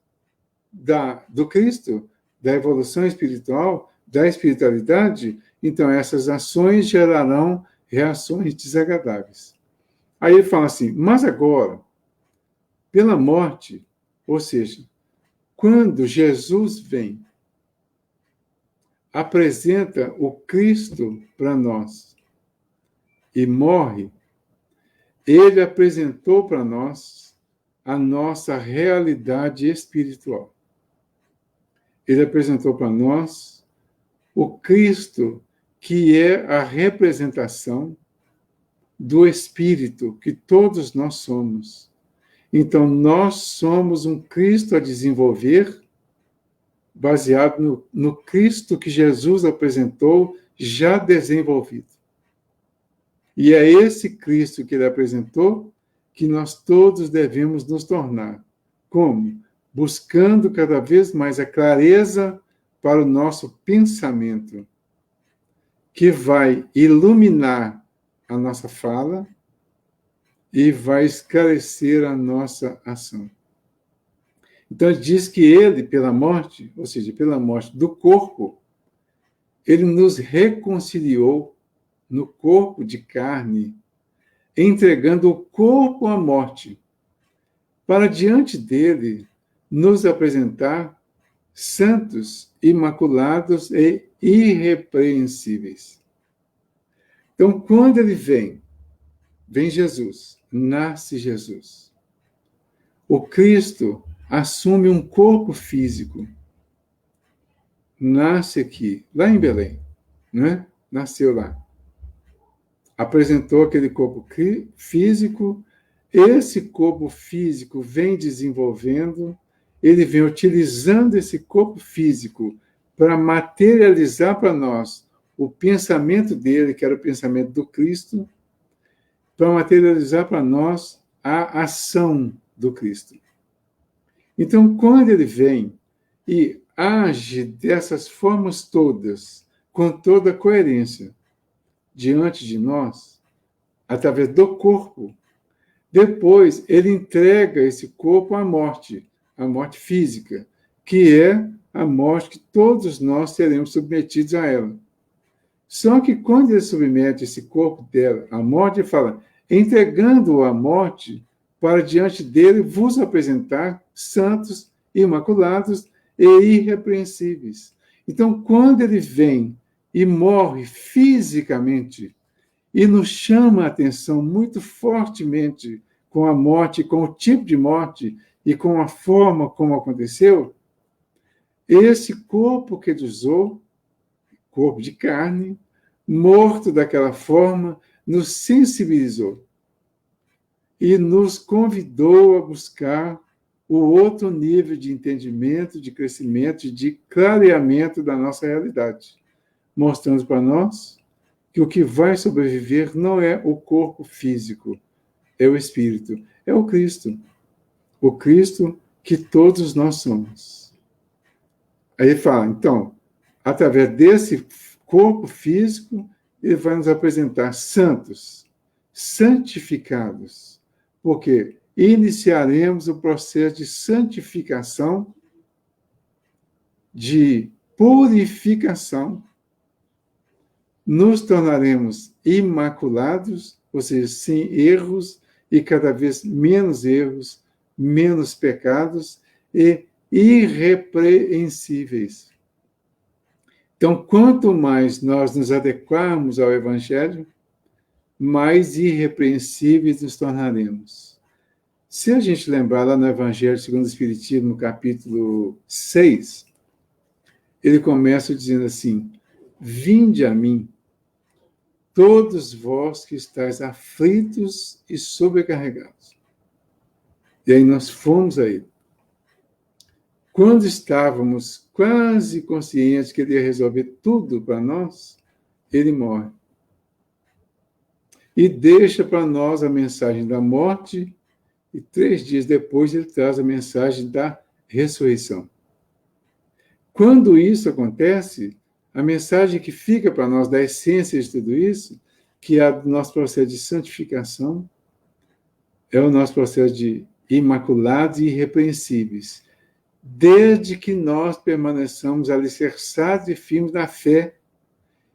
do Cristo, da evolução espiritual, da espiritualidade, então essas ações gerarão reações desagradáveis. Aí ele fala assim, mas agora, pela morte, ou seja, quando Jesus vem, apresenta o Cristo para nós e morre, ele apresentou para nós a nossa realidade espiritual. Ele apresentou para nós o Cristo, que é a representação do Espírito que todos nós somos. Então, nós somos um Cristo a desenvolver, baseado no Cristo que Jesus apresentou, já desenvolvido. E é esse Cristo que ele apresentou que nós todos devemos nos tornar. Como? Buscando cada vez mais a clareza para o nosso pensamento, que vai iluminar a nossa fala e vai esclarecer a nossa ação. Então, ele diz que ele, pela morte, ou seja, pela morte do corpo, ele nos reconciliou no corpo de carne, entregando o corpo à morte, para diante dele nos apresentar santos, imaculados e irrepreensíveis. Então, quando ele vem Jesus, nasce Jesus. O Cristo assume um corpo físico. Nasce aqui, lá em Belém, né? Nasceu lá. Apresentou aquele corpo físico. Esse corpo físico vem desenvolvendo, ele vem utilizando esse corpo físico para materializar para nós o pensamento dele, que era o pensamento do Cristo, para materializar para nós a ação do Cristo. Então, quando ele vem e age dessas formas todas, com toda a coerência, diante de nós, através do corpo, depois ele entrega esse corpo à morte, a morte física, que é a morte que todos nós seremos submetidos a ela. Só que quando ele submete esse corpo dela à morte, ele fala, entregando-o à morte, para diante dele vos apresentar santos, imaculados e irrepreensíveis. Então, quando ele vem e morre fisicamente, e nos chama a atenção muito fortemente com a morte, com o tipo de morte e com a forma como aconteceu, esse corpo que ele usou, corpo de carne, morto daquela forma, nos sensibilizou e nos convidou a buscar o outro nível de entendimento, de crescimento, de clareamento da nossa realidade, mostrando para nós que o que vai sobreviver não é o corpo físico, é o Espírito, é o Cristo que todos nós somos. Aí ele fala, então, através desse corpo físico, ele vai nos apresentar santos, santificados, porque iniciaremos o processo de santificação, de purificação, nos tornaremos imaculados, ou seja, sem erros, e cada vez menos erros, menos pecados e irrepreensíveis. Então, quanto mais nós nos adequarmos ao Evangelho, mais irrepreensíveis nos tornaremos. Se a gente lembrar lá no Evangelho segundo o Espiritismo, no capítulo 6, ele começa dizendo assim, vinde a mim, todos vós que estáis aflitos e sobrecarregados. E aí nós fomos a ele. Quando estávamos quase conscientes que ele ia resolver tudo para nós, ele morre. E deixa para nós a mensagem da morte, e 3 dias depois ele traz a mensagem da ressurreição. Quando isso acontece, a mensagem que fica para nós da essência de tudo isso, que é o nosso processo de santificação, é o nosso processo de imaculados e irrepreensíveis, desde que nós permaneçamos alicerçados e firmes na fé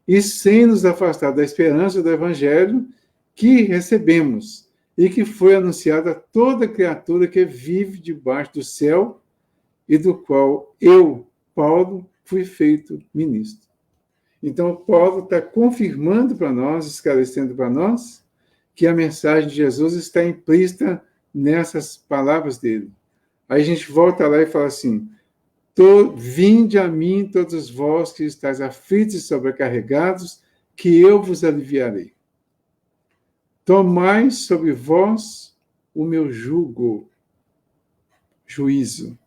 e sem nos afastar da esperança do Evangelho que recebemos e que foi anunciado a toda criatura que vive debaixo do céu e do qual eu, Paulo, fui feito ministro. Então, Paulo está confirmando para nós, esclarecendo para nós, que a mensagem de Jesus está implícita nessas palavras dele. Aí a gente volta lá e fala assim, vinde a mim todos vós que estáis aflitos e sobrecarregados, que eu vos aliviarei. Tomai sobre vós o meu jugo, juízo,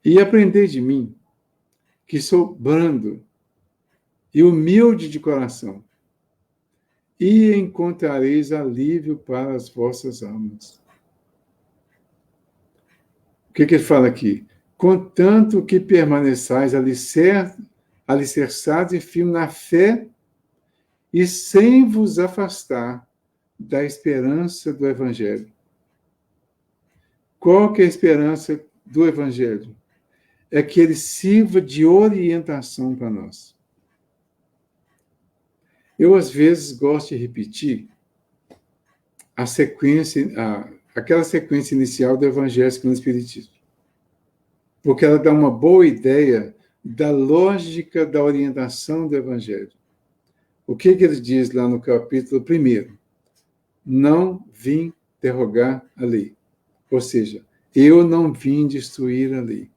e aprendei de mim, que sou brando e humilde de coração, e encontrareis alívio para as vossas almas. O que ele fala aqui? Contanto que permaneçais alicerçados e firmes na fé e sem vos afastar da esperança do Evangelho. Qual que é a esperança do Evangelho? É que ele sirva de orientação para nós. Eu, às vezes, gosto de repetir aquela sequência inicial do Evangelho segundo o Espiritismo, porque ela dá uma boa ideia da lógica da orientação do Evangelho. O que ele diz lá no capítulo 1? Não vim derrogar a lei. Ou seja, eu não vim destruir a lei.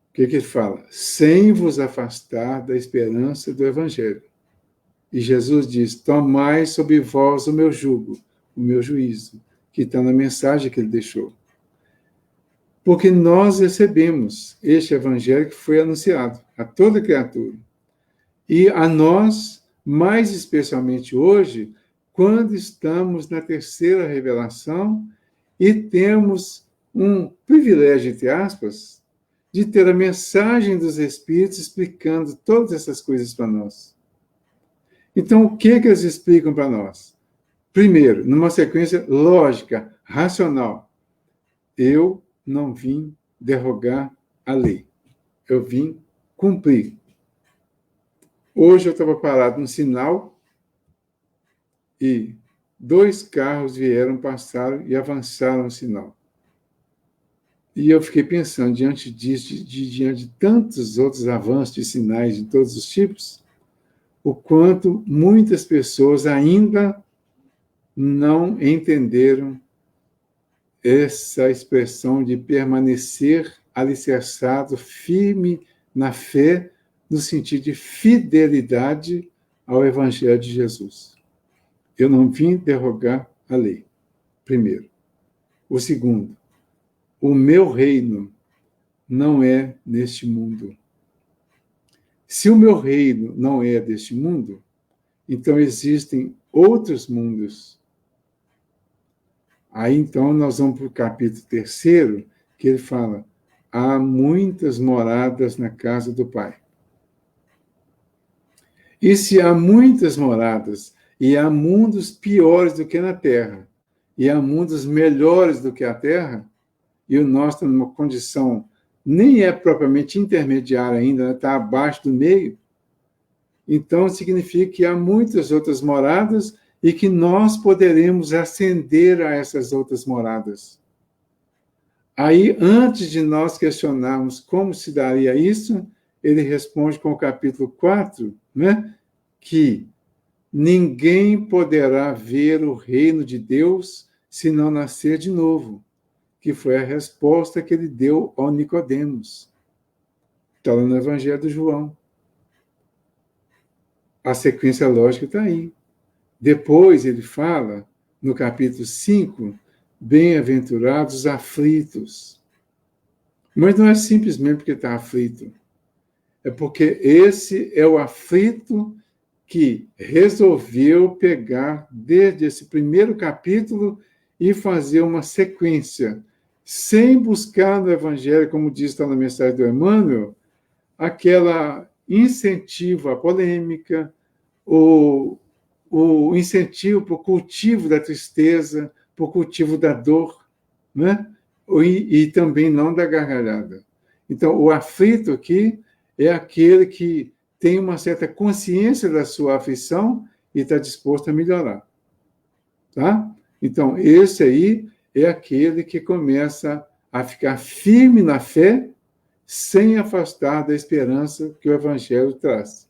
O que ele fala? Sem vos afastar da esperança do Evangelho. E Jesus diz, tomai sobre vós o meu jugo, o meu juízo, que está na mensagem que ele deixou. Porque nós recebemos este Evangelho que foi anunciado a toda criatura. E a nós, mais especialmente hoje, quando estamos na terceira revelação e temos um privilégio, entre aspas, de ter a mensagem dos Espíritos explicando todas essas coisas para nós. Então, o que eles explicam para nós? Primeiro, numa sequência lógica, racional. eu não vim derrogar a lei. Eu vim cumprir. Hoje eu estava parado no sinal e 2 carros vieram, passaram e avançaram o sinal. E eu fiquei pensando, diante disso, diante de tantos outros avanços de sinais de todos os tipos, o quanto muitas pessoas ainda não entenderam essa expressão de permanecer alicerçado, firme na fé, no sentido de fidelidade ao Evangelho de Jesus. Eu não vim derrogar a lei, primeiro. O segundo, o meu reino não é neste mundo. Se o meu reino não é deste mundo, então existem outros mundos. Aí então nós vamos para o capítulo 3, que ele fala: há muitas moradas na casa do Pai. E se há muitas moradas, e há mundos piores do que na Terra, e há mundos melhores do que a Terra, e o nosso está numa condição nem é propriamente intermediária ainda, está abaixo do meio, então significa que há muitas outras moradas e que nós poderemos ascender a essas outras moradas. Aí, antes de nós questionarmos como se daria isso, ele responde com o capítulo 4, né, que ninguém poderá ver o reino de Deus se não nascer de novo, que foi a resposta que ele deu ao Nicodemos. Está lá no Evangelho de João. A sequência lógica está aí. Depois ele fala, no capítulo 5, bem-aventurados os aflitos. Mas não é simplesmente porque está aflito. É porque esse é o aflito que resolveu pegar desde esse primeiro capítulo e fazer uma sequência, sem buscar no Evangelho, como diz está na mensagem do Emmanuel, aquela incentivo à polêmica, o incentivo para o cultivo da tristeza, para o cultivo da dor, né? E também não da gargalhada. Então, o aflito aqui é aquele que tem uma certa consciência da sua aflição e está disposto a melhorar. Tá? Então, esse aí é aquele que começa a ficar firme na fé, sem afastar da esperança que o Evangelho traz.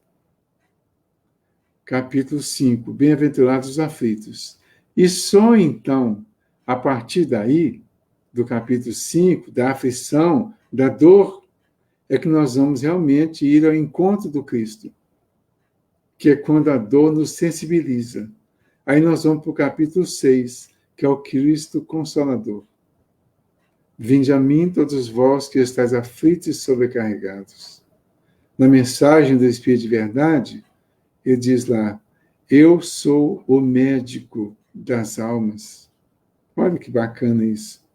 Capítulo 5, bem-aventurados os aflitos. E só então, a partir daí, do capítulo 5, da aflição, da dor, é que nós vamos realmente ir ao encontro do Cristo, que é quando a dor nos sensibiliza. Aí nós vamos para o capítulo 6, que é o Cristo Consolador. Vinde a mim, todos vós que estáis aflitos e sobrecarregados. Na mensagem do Espírito de Verdade, ele diz lá: eu sou o médico das almas. Olha que bacana isso.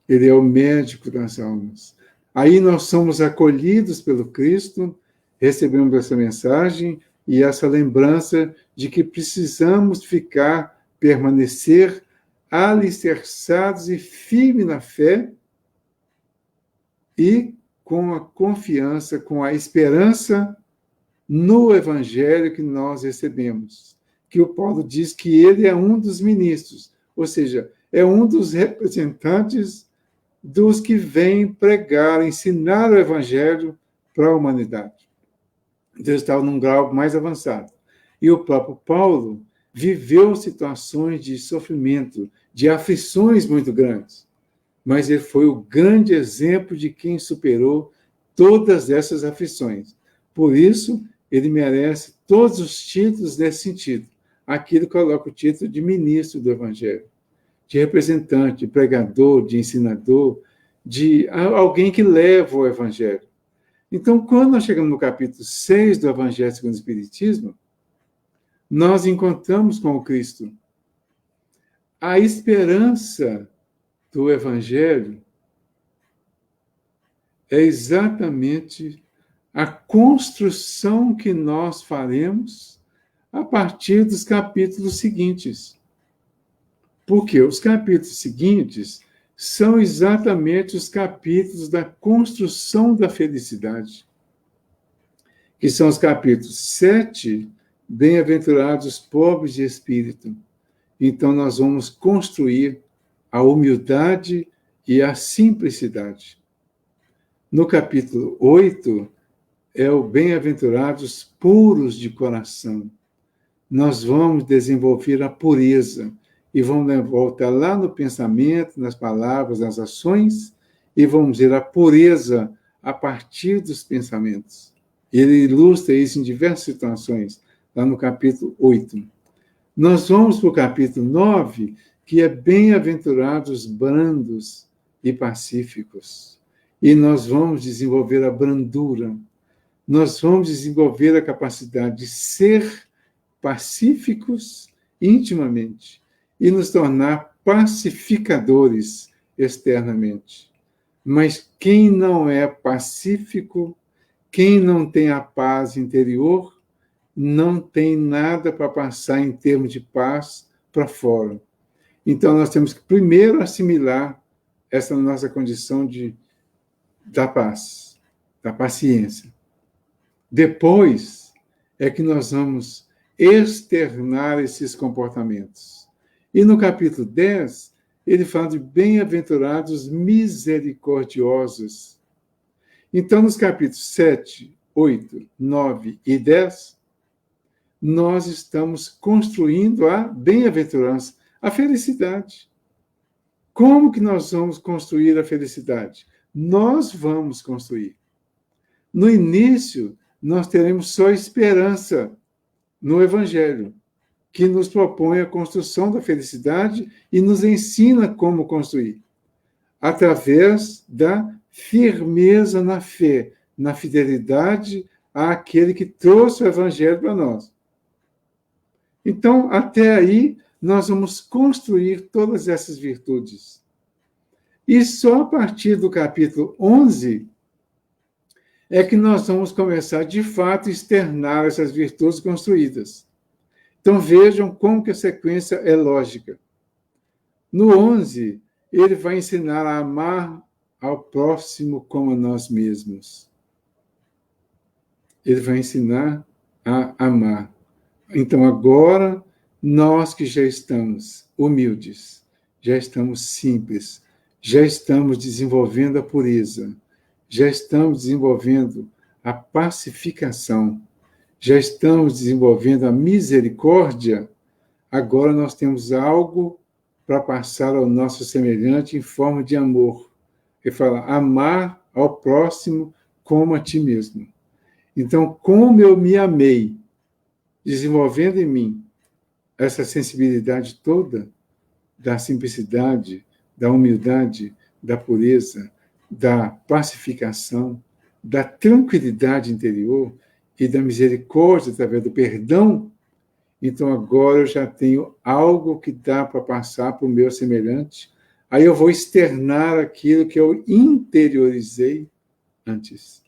Ele é o médico das almas. Aí nós somos acolhidos pelo Cristo, recebemos essa mensagem e essa lembrança de que precisamos permanecer alicerçados e firmes na fé e com a confiança, com a esperança no Evangelho que nós recebemos. Que o Paulo diz que ele é um dos ministros, ou seja, é um dos representantes dos que vêm pregar, ensinar o Evangelho para a humanidade. Deus estava num grau mais avançado. E o próprio Paulo viveu situações de sofrimento, de aflições muito grandes. Mas ele foi o grande exemplo de quem superou todas essas aflições. Por isso, ele merece todos os títulos nesse sentido. Aqui ele coloca o título de ministro do Evangelho, de representante, de pregador, de ensinador, de alguém que leva o Evangelho. Então, quando nós chegamos no capítulo 6 do Evangelho segundo o Espiritismo, nós encontramos com o Cristo. A esperança do Evangelho é exatamente a construção que nós faremos a partir dos capítulos seguintes. Porque os capítulos seguintes são exatamente os capítulos da construção da felicidade, que são os capítulos 7, bem-aventurados os pobres de espírito. Então, nós vamos construir a humildade e a simplicidade. No capítulo 8, é o bem-aventurados puros de coração. Nós vamos desenvolver a pureza e vamos voltar lá no pensamento, nas palavras, nas ações, e vamos ver a pureza a partir dos pensamentos. Ele ilustra isso em diversas situações, lá no capítulo 8. Nós vamos para o capítulo 9, que é bem-aventurados brandos e pacíficos. E nós vamos desenvolver a brandura. Nós vamos desenvolver a capacidade de ser pacíficos intimamente e nos tornar pacificadores externamente. Mas quem não é pacífico, quem não tem a paz interior, não tem nada para passar em termos de paz para fora. Então, nós temos que primeiro assimilar essa nossa condição da paz, da paciência. Depois é que nós vamos externar esses comportamentos. E no capítulo 10, ele fala de bem-aventurados misericordiosos. Então, nos capítulos 7, 8, 9 e 10, nós estamos construindo a bem-aventurança, a felicidade. Como que nós vamos construir a felicidade? Nós vamos construir. No início, nós teremos só esperança no Evangelho, que nos propõe a construção da felicidade e nos ensina como construir, através da firmeza na fé, na fidelidade àquele que trouxe o Evangelho para nós. Então, até aí, nós vamos construir todas essas virtudes. E só a partir do capítulo 11 é que nós vamos começar, de fato, a externar essas virtudes construídas. Então, vejam como que a sequência é lógica. No 11, ele vai ensinar a amar ao próximo como a nós mesmos. Ele vai ensinar a amar. Então, agora, nós que já estamos humildes, já estamos simples, já estamos desenvolvendo a pureza, já estamos desenvolvendo a pacificação, já estamos desenvolvendo a misericórdia, agora nós temos algo para passar ao nosso semelhante em forma de amor. Ele fala, amar ao próximo como a ti mesmo. Então, como eu me amei, desenvolvendo em mim essa sensibilidade toda da simplicidade, da humildade, da pureza, da pacificação, da tranquilidade interior e da misericórdia através do perdão, então agora eu já tenho algo que dá para passar para o meu semelhante, aí eu vou externar aquilo que eu interiorizei antes.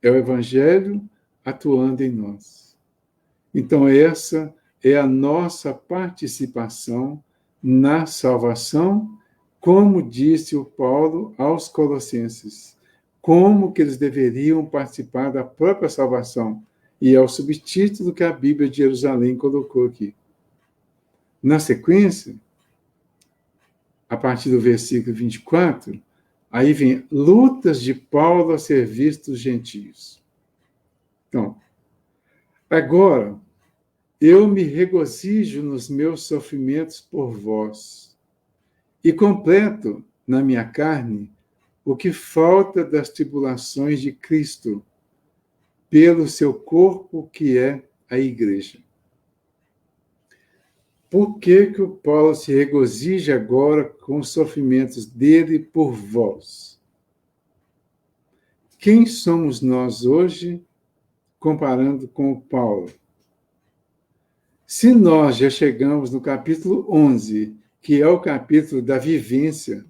É o Evangelho atuando em nós. Então essa é a nossa participação na salvação, como disse o Paulo aos Colossenses, como que eles deveriam participar da própria salvação. E é o subtítulo que a Bíblia de Jerusalém colocou aqui. Na sequência, a partir do versículo 24, aí vem lutas de Paulo a serviço dos gentios. Então, agora, eu me regozijo nos meus sofrimentos por vós e completo na minha carne o que falta das tribulações de Cristo pelo seu corpo, que é a igreja. Por que que o Paulo se regozija agora com os sofrimentos dele por vós? Quem somos nós hoje comparando com o Paulo? Se nós já chegamos no capítulo 11, que é o capítulo da vivência,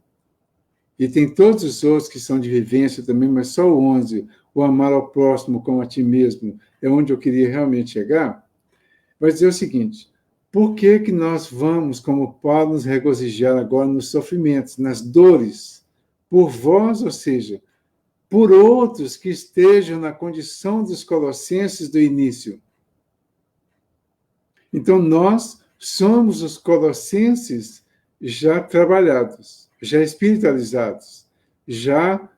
e tem todos os outros que são de vivência também, mas só o 11, o amar ao próximo como a ti mesmo, é onde eu queria realmente chegar, vai dizer o seguinte, Por que que nós vamos, como Paulo, nos regozijar agora nos sofrimentos, nas dores, por vós, ou seja, por outros que estejam na condição dos colossenses do início? Então, nós somos os colossenses já trabalhados, já espiritualizados, já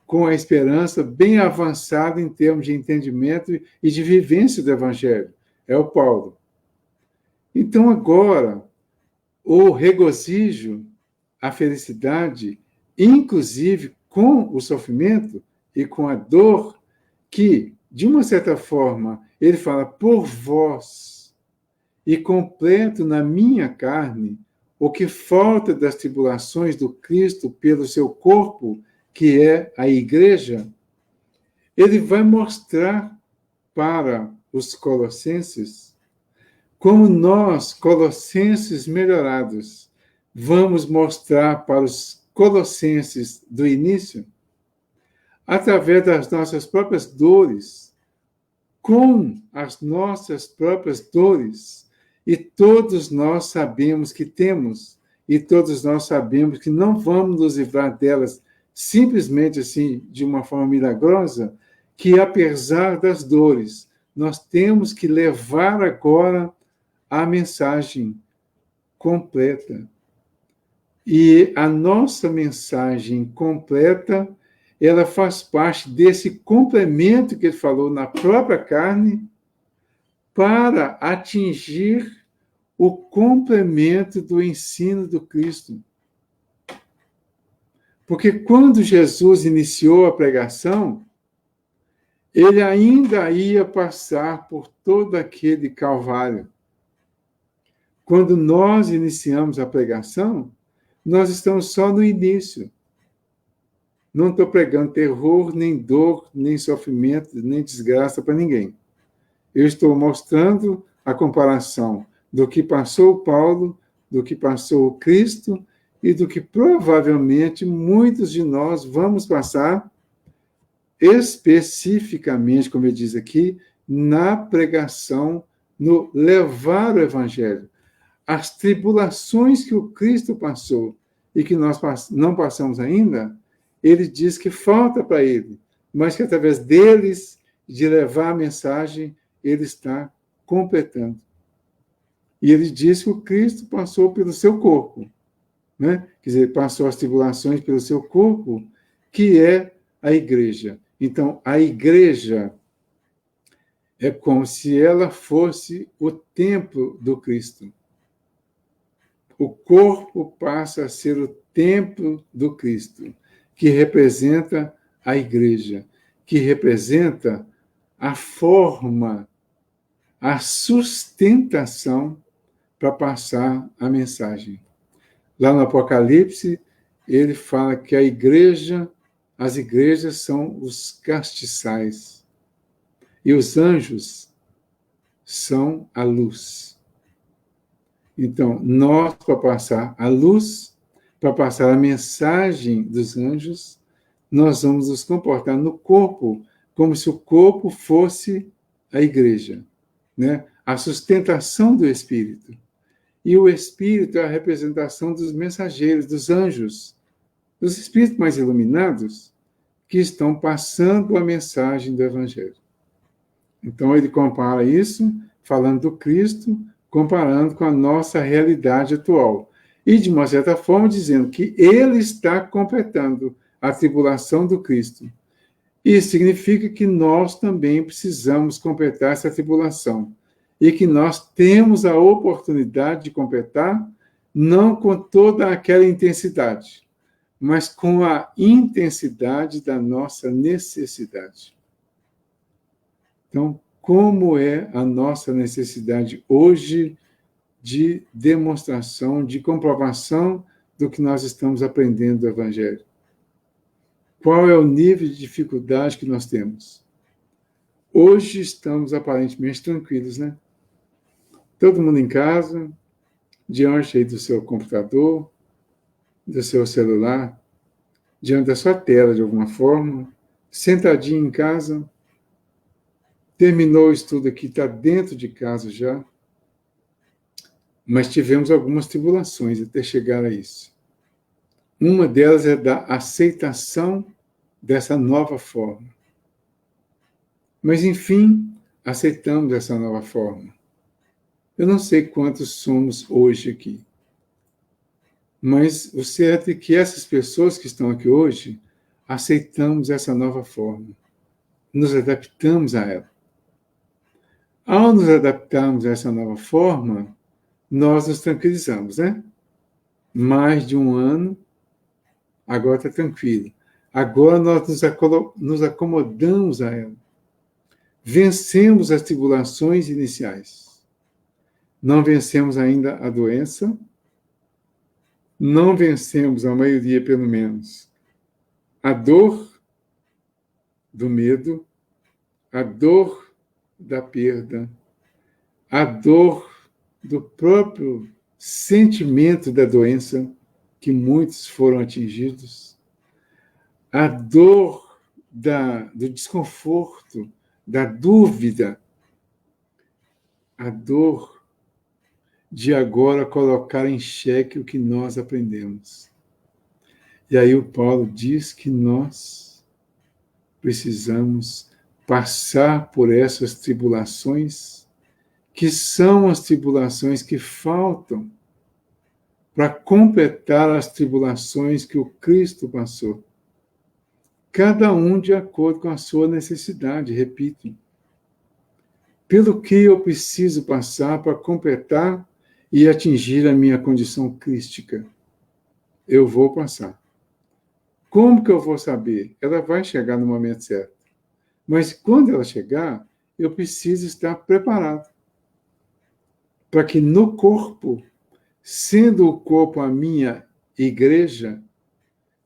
com a esperança bem avançada em termos de entendimento e de vivência do Evangelho. É o Paulo. Então, agora, o regozijo, a felicidade, inclusive com o sofrimento e com a dor, que, de uma certa forma, ele fala, por vós, e completo na minha carne o que falta das tribulações do Cristo pelo seu corpo, que é a igreja, ele vai mostrar para os colossenses como nós, colossenses melhorados, vamos mostrar para os colossenses do início, através das nossas próprias dores, com as nossas próprias dores, e todos nós sabemos que temos, e todos nós sabemos que não vamos nos livrar delas simplesmente assim, de uma forma milagrosa, que apesar das dores, nós temos que levar agora a mensagem completa. E a nossa mensagem completa, ela faz parte desse complemento que ele falou na própria carne, para atingir o complemento do ensino do Cristo. Porque quando Jesus iniciou a pregação, ele ainda ia passar por todo aquele calvário. Quando nós iniciamos a pregação, nós estamos só no início. Não estou pregando terror, nem dor, nem sofrimento, nem desgraça para ninguém. Eu estou mostrando a comparação do que passou Paulo, do que passou o Cristo e do que provavelmente muitos de nós vamos passar especificamente, como ele diz aqui, na pregação, no levar o Evangelho. As tribulações que o Cristo passou e que nós não passamos ainda, ele diz que falta para ele, mas que através deles, de levar a mensagem, ele está completando. E ele diz que o Cristo passou pelo seu corpo, né? Quer dizer, passou as tribulações pelo seu corpo, que é a igreja. Então, a igreja é como se ela fosse o templo do Cristo. O corpo passa a ser o templo do Cristo, que representa a igreja, que representa a forma, a sustentação para passar a mensagem. Lá no Apocalipse, ele fala que a igreja, as igrejas são os castiçais e os anjos são a luz. Então, nós, para passar a luz, para passar a mensagem dos anjos, nós vamos nos comportar no corpo como se o corpo fosse a igreja, né? A sustentação do Espírito. E o Espírito é a representação dos mensageiros, dos anjos, dos espíritos mais iluminados que estão passando a mensagem do Evangelho. Então, ele compara isso, falando do Cristo, comparando com a nossa realidade atual. E, de uma certa forma, dizendo que ele está completando a tribulação do Cristo. Isso significa que nós também precisamos completar essa tribulação. E que nós temos a oportunidade de completar, não com toda aquela intensidade, mas com a intensidade da nossa necessidade. Então, como é a nossa necessidade hoje de demonstração, de comprovação do que nós estamos aprendendo do Evangelho? Qual é o nível de dificuldade que nós temos? Hoje estamos aparentemente tranquilos, né? Todo mundo em casa, diante aí do seu computador, do seu celular, diante da sua tela, de alguma forma, sentadinho em casa, terminou o estudo aqui, está dentro de casa já, mas tivemos algumas tribulações até chegar a isso. Uma delas é da aceitação dessa nova forma. Mas, enfim, aceitamos essa nova forma. Eu não sei quantos somos hoje aqui, mas o certo é que essas pessoas que estão aqui hoje aceitamos essa nova forma, nos adaptamos a ela. Ao nos adaptarmos a essa nova forma, nós nos tranquilizamos, né? Mais de um ano, agora está tranquilo. Agora nós nos acomodamos a ela. Vencemos as tribulações iniciais. Não vencemos ainda a doença, não vencemos, a maioria pelo menos, a dor do medo, a dor da perda, a dor do próprio sentimento da doença, que muitos foram atingidos, a dor do desconforto, da dúvida, a dor de agora colocar em xeque o que nós aprendemos. E aí o Paulo diz que nós precisamos passar por essas tribulações, que são as tribulações que faltam para completar as tribulações que o Cristo passou. Cada um de acordo com a sua necessidade, repito. Pelo que eu preciso passar para completar e atingir a minha condição crística? Eu vou passar. Como que eu vou saber? Ela vai chegar no momento certo. Mas quando ela chegar, eu preciso estar preparado. Para que no corpo, sendo o corpo a minha igreja,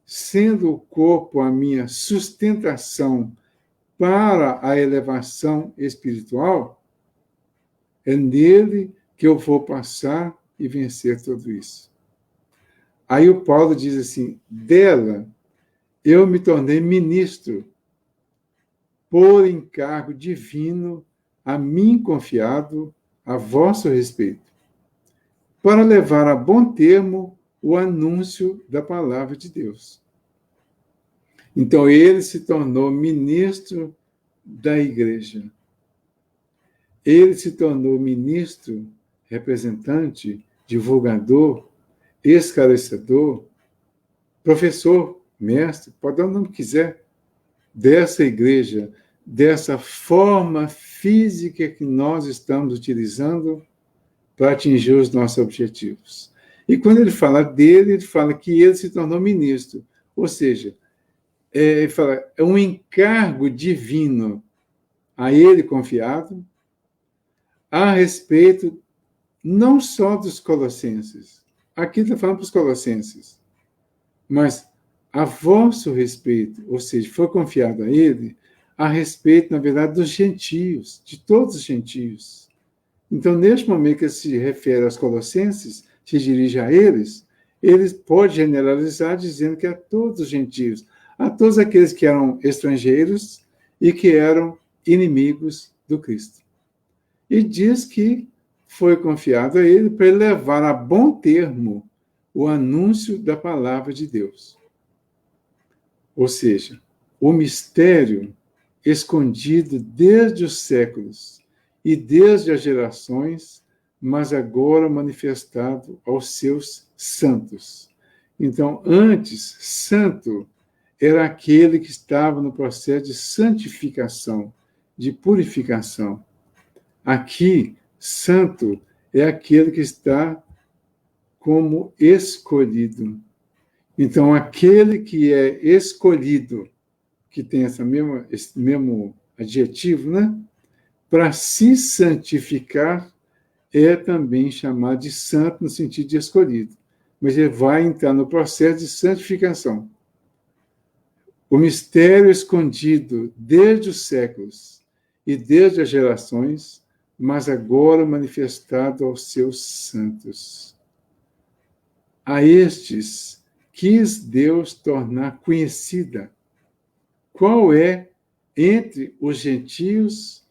sendo o corpo a minha sustentação para a elevação espiritual, é nele que eu vou passar e vencer tudo isso. Aí o Paulo diz assim, dela eu me tornei ministro por encargo divino a mim confiado a vosso respeito, para levar a bom termo o anúncio da palavra de Deus. Então ele se tornou ministro da igreja. Ele se tornou ministro, representante, divulgador, esclarecedor, professor, mestre, pode dar o nome que quiser, dessa igreja, dessa forma física que nós estamos utilizando para atingir os nossos objetivos. E quando ele fala dele, ele fala que ele se tornou ministro. Ou seja, ele fala, é um encargo divino a ele confiado a respeito não só dos colossenses. Aqui está falando para os colossenses. Mas a vosso respeito, ou seja, foi confiado a ele a respeito, na verdade, dos gentios, de todos os gentios. Então, neste momento que ele se refere aos colossenses, se dirige a eles, ele pode generalizar dizendo que a todos os gentios, a todos aqueles que eram estrangeiros e que eram inimigos do Cristo. E diz que foi confiado a ele para ele levar a bom termo o anúncio da palavra de Deus. Ou seja, o mistério escondido desde os séculos e desde as gerações, mas agora manifestado aos seus santos. Então, antes, santo era aquele que estava no processo de santificação, de purificação. Aqui, santo é aquele que está como escolhido. Então, aquele que é escolhido, que tem esse mesmo adjetivo, né? Para se santificar, é também chamado de santo no sentido de escolhido. Mas ele vai entrar no processo de santificação. O mistério escondido desde os séculos e desde as gerações, mas agora manifestado aos seus santos. A estes quis Deus tornar conhecida qual é, entre os gentios,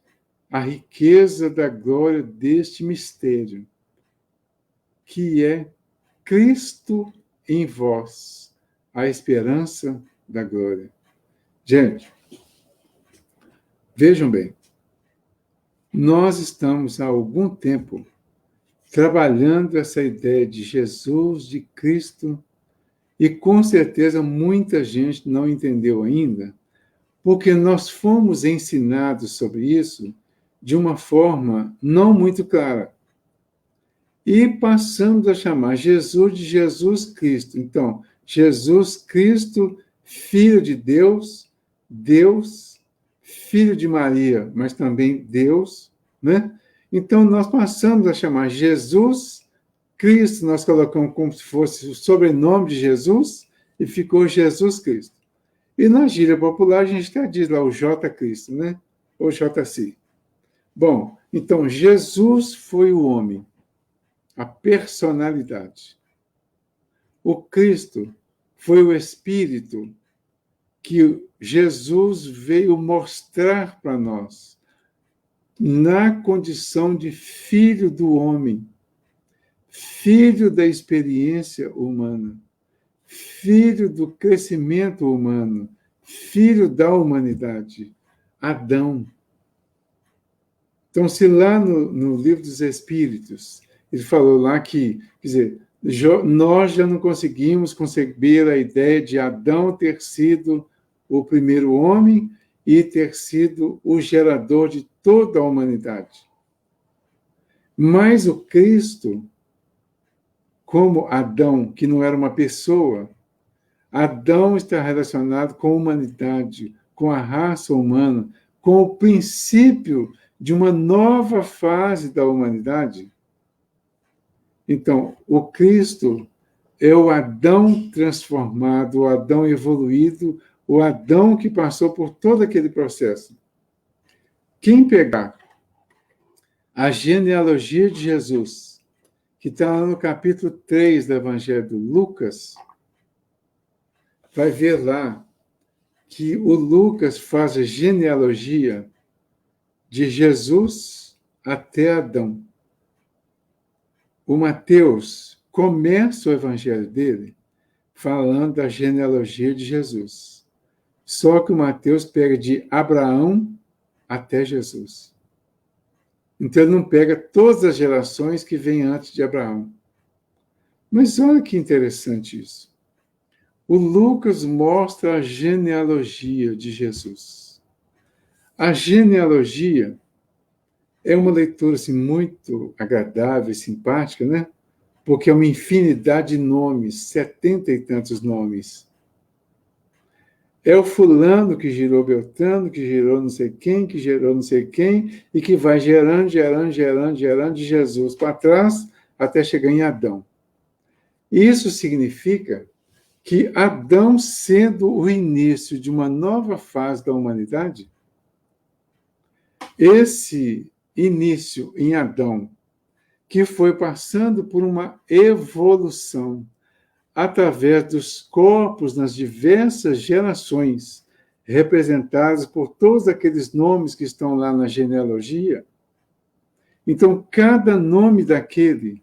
a riqueza da glória deste mistério, que é Cristo em vós, a esperança da glória. Gente, vejam bem, nós estamos há algum tempo trabalhando essa ideia de Jesus, de Cristo, e com certeza muita gente não entendeu ainda, porque nós fomos ensinados sobre isso de uma forma não muito clara. E passamos a chamar Jesus de Jesus Cristo. Então, Jesus Cristo, Filho de Deus, Deus, Filho de Maria, mas também Deus, né? Então, nós passamos a chamar Jesus Cristo, nós colocamos como se fosse o sobrenome de Jesus, e ficou Jesus Cristo. E na gíria popular, a gente até diz lá o J Cristo, né? Ou JC. Bom, então, Jesus foi o homem, a personalidade. O Cristo foi o Espírito que Jesus veio mostrar para nós, na condição de filho do homem, filho da experiência humana, filho do crescimento humano, filho da humanidade, Adão. Então, se lá no Livro dos Espíritos, ele falou lá que, quer dizer, nós já não conseguimos conceber a ideia de Adão ter sido o primeiro homem e ter sido o gerador de toda a humanidade. Mas o Cristo, como Adão, que não era uma pessoa, Adão está relacionado com a humanidade, com a raça humana, com o princípio de uma nova fase da humanidade. Então, o Cristo é o Adão transformado, o Adão evoluído, o Adão que passou por todo aquele processo. Quem pegar a genealogia de Jesus, que está lá no capítulo 3 do Evangelho de Lucas, vai ver lá que o Lucas faz a genealogia de Jesus até Adão. O Mateus começa o evangelho dele falando da genealogia de Jesus. Só que o Mateus pega de Abraão até Jesus. Então ele não pega todas as gerações que vêm antes de Abraão. Mas olha que interessante isso. O Lucas mostra a genealogia de Jesus. A genealogia é uma leitura assim, muito agradável e simpática, né? Porque é uma infinidade de nomes, 70 e tantos nomes. É o fulano que gerou Beltrano, que gerou não sei quem, que gerou não sei quem, e que vai gerando de Jesus para trás até chegar em Adão. Isso significa que Adão, sendo o início de uma nova fase da humanidade, esse início em Adão, que foi passando por uma evolução através dos corpos nas diversas gerações, representados por todos aqueles nomes que estão lá na genealogia. Então, cada nome daquele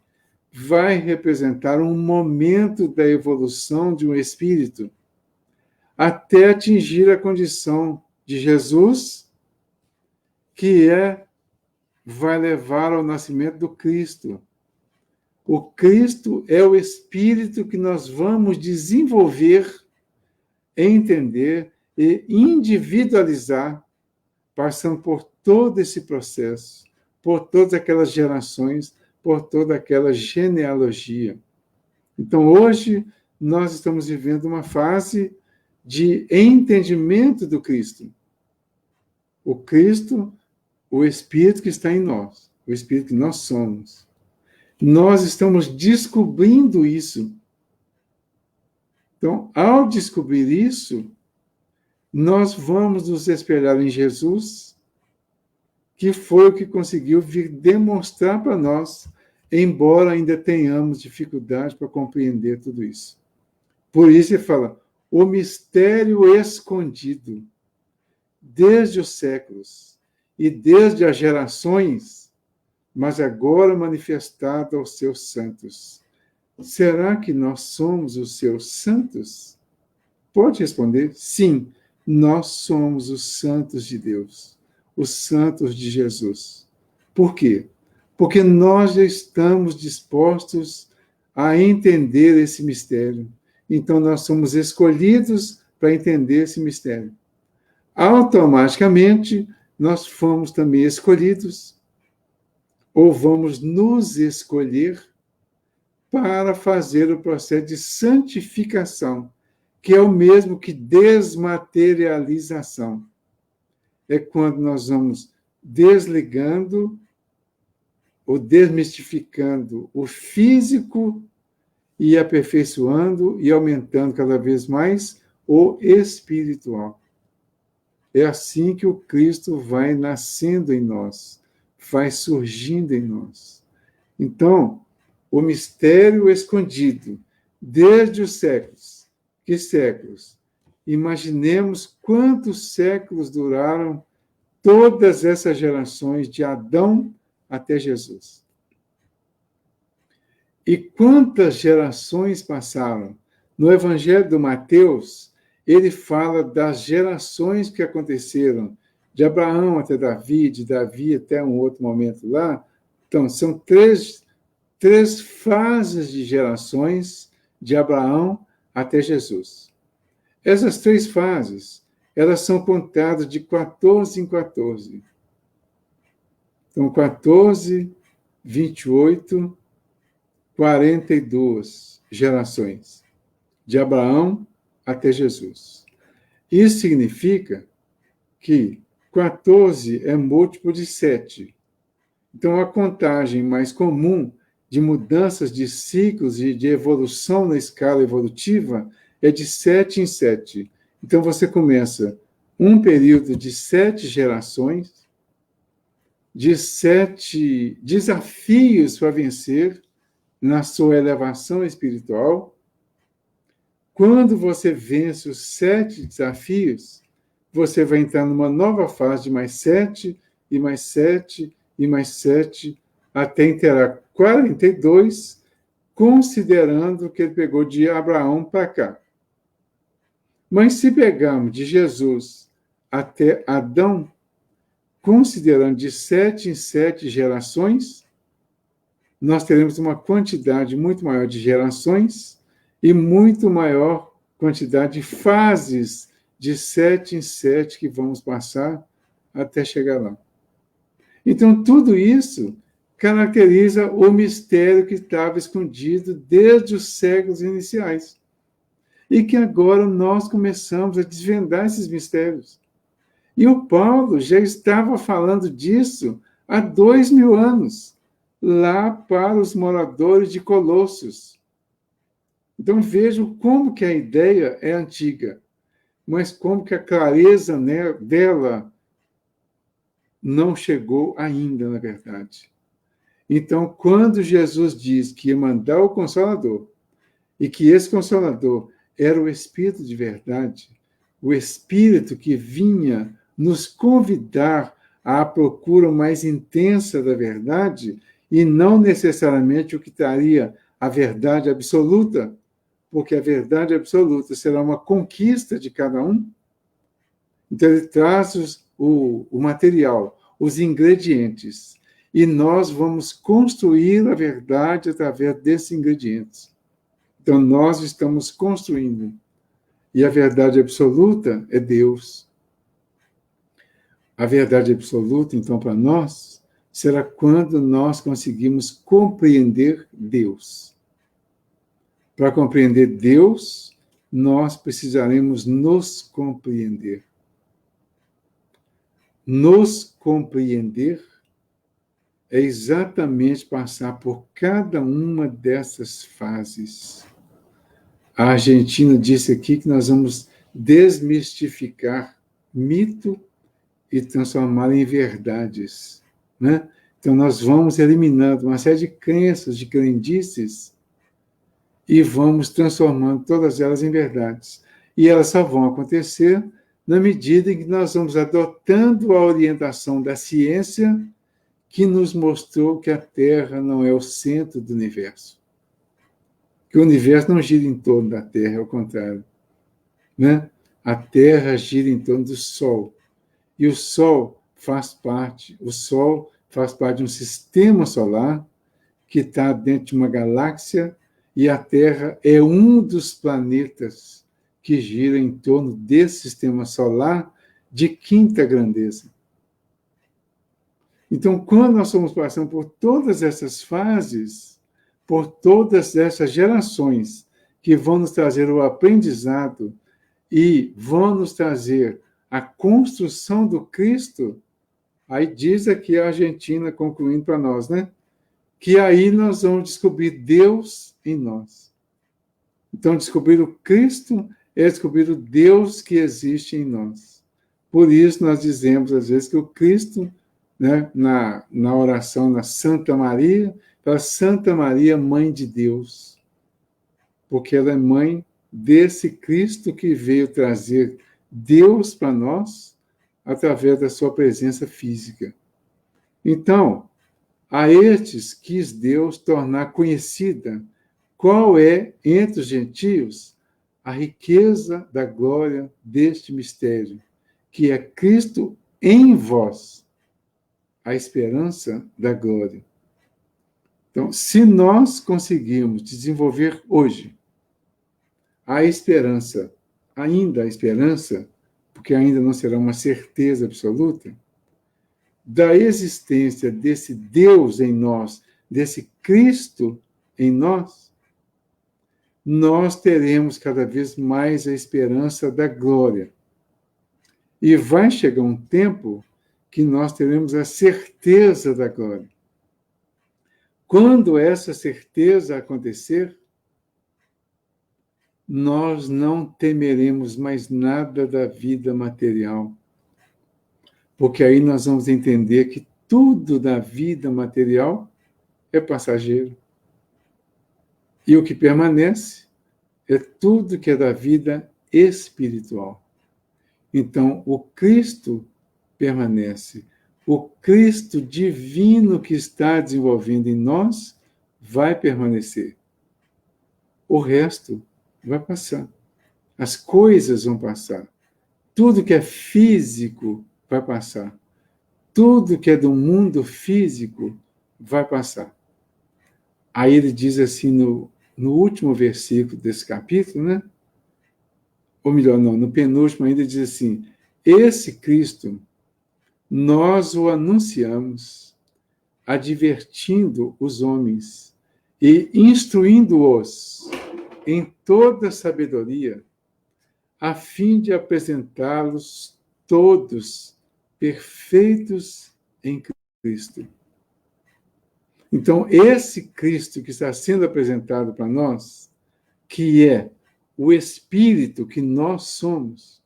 vai representar um momento da evolução de um espírito, até atingir a condição de Jesus, que vai levar ao nascimento do Cristo. O Cristo é o Espírito que nós vamos desenvolver, entender e individualizar, passando por todo esse processo, por todas aquelas gerações, por toda aquela genealogia. Então, hoje, nós estamos vivendo uma fase de entendimento do Cristo. O Cristo, o Espírito que está em nós, o Espírito que nós somos. Nós estamos descobrindo isso. Então, ao descobrir isso, nós vamos nos espelhar em Jesus, que foi o que conseguiu vir demonstrar para nós, embora ainda tenhamos dificuldade para compreender tudo isso. Por isso ele fala, o mistério escondido, desde os séculos e desde as gerações, mas agora manifestado aos seus santos. Será que nós somos os seus santos? Pode responder, sim, nós somos os santos de Deus, os santos de Jesus. Por quê? Porque nós já estamos dispostos a entender esse mistério. Então, nós somos escolhidos para entender esse mistério. Automaticamente, nós fomos também escolhidos, ou vamos nos escolher para fazer o processo de santificação, que é o mesmo que desmaterialização. É quando nós vamos desligando ou desmistificando o físico e aperfeiçoando e aumentando cada vez mais o espiritual. É assim que o Cristo vai nascendo em nós, vai surgindo em nós. Então, o mistério escondido, desde os séculos. Que séculos? Imaginemos quantos séculos duraram todas essas gerações, de Adão até Jesus. E quantas gerações passaram? No Evangelho de Mateus, ele fala das gerações que aconteceram, de Abraão até Davi, de Davi até um outro momento lá. Então, são três fases de gerações, de Abraão até Jesus. Essas 3 fases, elas são contadas de 14 em 14. Então, 14, 28, 42 gerações, de Abraão até Jesus. Isso significa que 14 é múltiplo de 7. Então, a contagem mais comum de mudanças de ciclos e de evolução na escala evolutiva é de 7 em 7. Então, você começa um período de 7 gerações, de 7 desafios para vencer na sua elevação espiritual. Quando você vence os 7 desafios, você vai entrar numa nova fase de mais 7, e mais 7, e mais 7, até inteirar 42, considerando que ele pegou de Abraão para cá. Mas se pegarmos de Jesus até Adão, considerando de 7 em 7 gerações, nós teremos uma quantidade muito maior de gerações e muito maior quantidade de fases de 7 em 7 que vamos passar até chegar lá. Então, tudo isso caracteriza o mistério que estava escondido desde os séculos iniciais. E que agora nós começamos a desvendar esses mistérios. E o Paulo já estava falando disso há 2000 anos, lá para os moradores de Colossos. Então vejam como que a ideia é antiga, mas como que a clareza dela não chegou ainda, na verdade. Então, quando Jesus diz que ia mandar o Consolador, e que esse Consolador era o Espírito de verdade, o Espírito que vinha nos convidar à procura mais intensa da verdade, e não necessariamente o que traria a verdade absoluta, porque a verdade absoluta será uma conquista de cada um. Então, ele traz o material, os ingredientes, e nós vamos construir a verdade através desses ingredientes. Então, nós estamos construindo. E a verdade absoluta é Deus. A verdade absoluta, então, para nós, será quando nós conseguimos compreender Deus. Para compreender Deus, nós precisaremos nos compreender. Nos compreender é exatamente passar por cada uma dessas fases. A Argentina disse aqui que nós vamos desmistificar mito e transformá-lo em verdades, né? Então, nós vamos eliminando uma série de crenças, de crendices, e vamos transformando todas elas em verdades. E elas só vão acontecer na medida em que nós vamos adotando a orientação da ciência, que nos mostrou que a Terra não é o centro do universo. Que o universo não gira em torno da Terra, ao contrário. Né? A Terra gira em torno do Sol. E o Sol faz parte de um sistema solar que está dentro de uma galáxia, e a Terra é um dos planetas que gira em torno desse sistema solar de quinta grandeza. Então, quando nós estamos passando por todas essas fases, por todas essas gerações que vão nos trazer o aprendizado e vão nos trazer a construção do Cristo, aí diz aqui a Argentina, concluindo para nós, né? Que aí nós vamos descobrir Deus em nós. Então, descobrir o Cristo é descobrir o Deus que existe em nós. Por isso, nós dizemos, às vezes, que o Cristo, né, na oração na Santa Maria, fala Santa Maria, Mãe de Deus. Porque ela é mãe desse Cristo que veio trazer Deus para nós através da sua presença física. Então, a estes quis Deus tornar conhecida qual é, entre os gentios, a riqueza da glória deste mistério, que é Cristo em vós, a esperança da glória. Então, se nós conseguirmos desenvolver hoje a esperança, ainda a esperança, porque ainda não será uma certeza absoluta, da existência desse Deus em nós, desse Cristo em nós, nós teremos cada vez mais a esperança da glória. E vai chegar um tempo que nós teremos a certeza da glória. Quando essa certeza acontecer, nós não temeremos mais nada da vida material. Porque aí nós vamos entender que tudo da vida material é passageiro. E o que permanece é tudo que é da vida espiritual. Então, o Cristo permanece. O Cristo divino que está desenvolvendo em nós vai permanecer. O resto vai passar. As coisas vão passar. Tudo que é físico vai passar. Tudo que é do mundo físico vai passar. Aí ele diz assim no último versículo desse capítulo, né? Ou melhor, não, no penúltimo ainda diz assim: esse Cristo, nós o anunciamos, advertindo os homens e instruindo-os em toda sabedoria, a fim de apresentá-los todos perfeitos em Cristo. Então, esse Cristo que está sendo apresentado para nós, que é o Espírito que nós somos,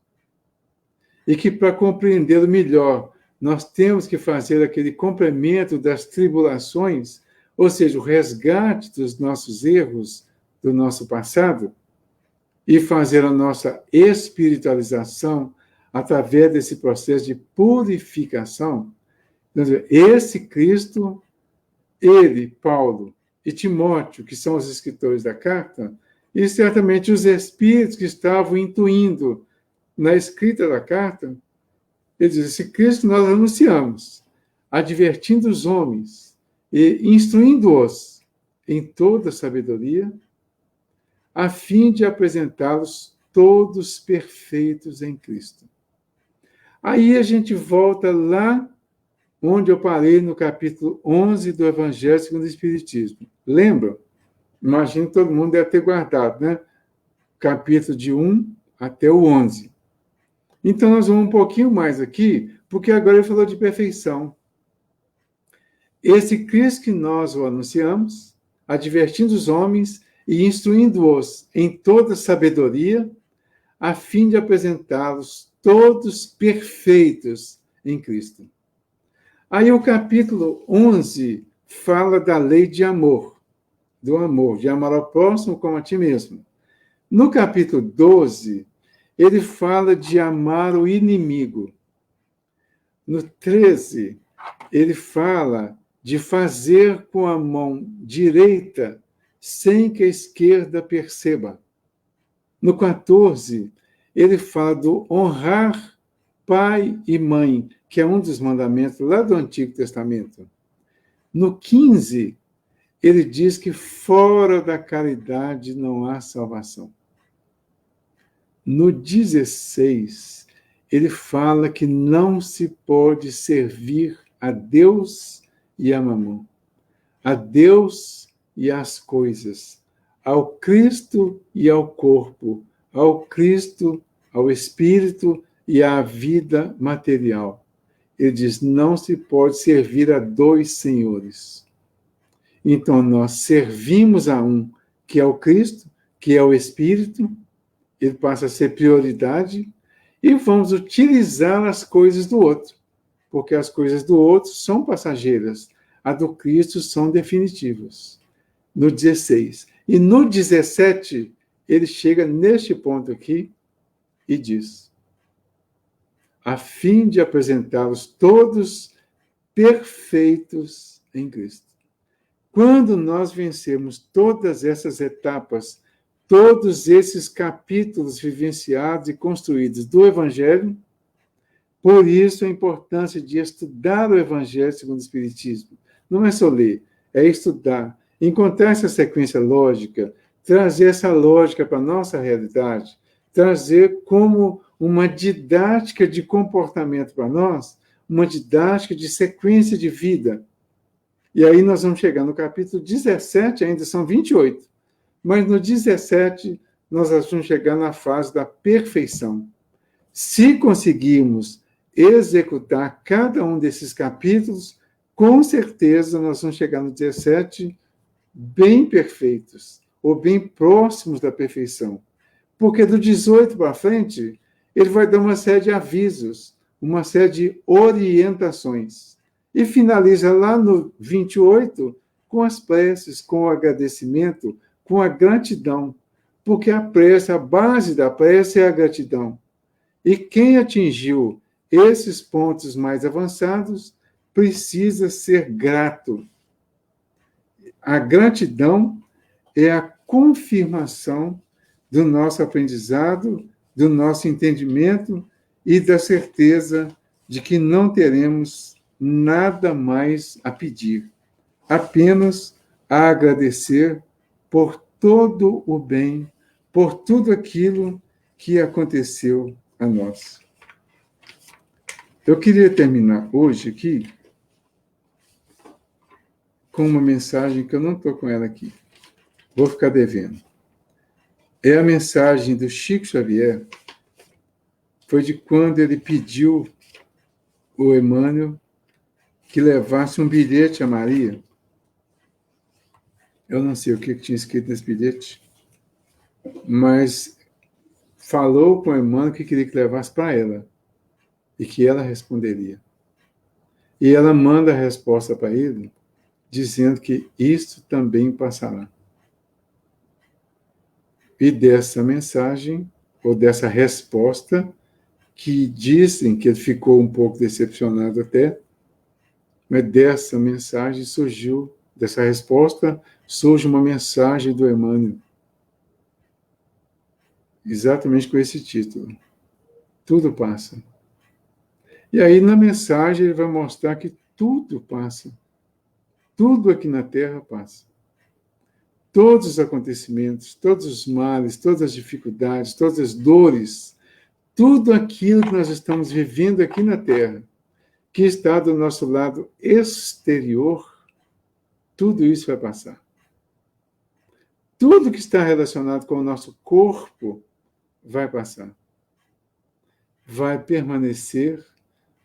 e que para compreendê-lo melhor, nós temos que fazer aquele complemento das tribulações, ou seja, o resgate dos nossos erros, do nosso passado, e fazer a nossa espiritualização através desse processo de purificação. Esse Cristo, ele, Paulo e Timóteo, que são os escritores da carta, e certamente os espíritos que estavam intuindo na escrita da carta, ele diz: esse Cristo nós anunciamos, advertindo os homens e instruindo-os em toda sabedoria, a fim de apresentá-los todos perfeitos em Cristo. Aí a gente volta lá onde eu parei no capítulo 11 do Evangelho segundo o Espiritismo. Lembra? Imagino que todo mundo deve ter guardado, né? Capítulo de 1 até o 11. Então, nós vamos um pouquinho mais aqui, porque agora ele falou de perfeição. Esse Cristo que nós o anunciamos, advertindo os homens e instruindo-os em toda sabedoria, a fim de apresentá-los todos perfeitos em Cristo. Aí o capítulo 11 fala da lei de amor, do amor, de amar ao próximo como a ti mesmo. No capítulo 12, ele fala de amar o inimigo. No 13, ele fala de fazer com a mão direita sem que a esquerda perceba. No 14, ele fala do honrar pai e mãe, que é um dos mandamentos lá do Antigo Testamento. No 15, ele diz que fora da caridade não há salvação. No 16, ele fala que não se pode servir a Deus e a Mamon, a Deus e às coisas, ao Cristo e ao corpo, ao Cristo, ao Espírito e à vida material. Ele diz, não se pode servir a dois senhores. Então, nós servimos a um, que é o Cristo, que é o Espírito, ele passa a ser prioridade, e vamos utilizar as coisas do outro, porque as coisas do outro são passageiras, a do Cristo são definitivas. No 16. E no 17, ele chega neste ponto aqui e diz, a fim de apresentá-los todos perfeitos em Cristo. Quando nós vencermos todas essas etapas, todos esses capítulos vivenciados e construídos do Evangelho, por isso a importância de estudar o Evangelho segundo o Espiritismo. Não é só ler, é estudar, encontrar essa sequência lógica, trazer essa lógica para a nossa realidade, trazer como uma didática de comportamento para nós, uma didática de sequência de vida. E aí nós vamos chegar no capítulo 17, ainda são 28. Mas no 17, nós vamos chegar na fase da perfeição. Se conseguirmos executar cada um desses capítulos, com certeza nós vamos chegar no 17 bem perfeitos, ou bem próximos da perfeição. Porque do 18 para frente, ele vai dar uma série de avisos, uma série de orientações. E finaliza lá no 28 com as preces, com o agradecimento, com a gratidão. Porque a prece, a base da prece é a gratidão. E quem atingiu esses pontos mais avançados precisa ser grato. A gratidão é a confirmação do nosso aprendizado, do nosso entendimento e da certeza de que não teremos nada mais a pedir, apenas a agradecer por todo o bem, por tudo aquilo que aconteceu a nós. Eu queria terminar hoje aqui com uma mensagem que eu não estou com ela aqui. Vou ficar devendo. É a mensagem do Chico Xavier, foi de quando ele pediu o Emmanuel que levasse um bilhete a Maria. Eu não sei o que tinha escrito nesse bilhete, mas falou com o Emmanuel que queria que levasse para ela e que ela responderia. E ela manda a resposta para ele, dizendo que isto também passará. E dessa mensagem, ou dessa resposta, que dizem que ele ficou um pouco decepcionado até, mas dessa mensagem surgiu, dessa resposta, surge uma mensagem do Emmanuel, exatamente com esse título. Tudo passa. E aí, na mensagem, ele vai mostrar que tudo passa. Tudo aqui na Terra passa. Todos os acontecimentos, todos os males, todas as dificuldades, todas as dores, tudo aquilo que nós estamos vivendo aqui na Terra, que está do nosso lado exterior, tudo isso vai passar. Tudo que está relacionado com o nosso corpo vai passar. Vai permanecer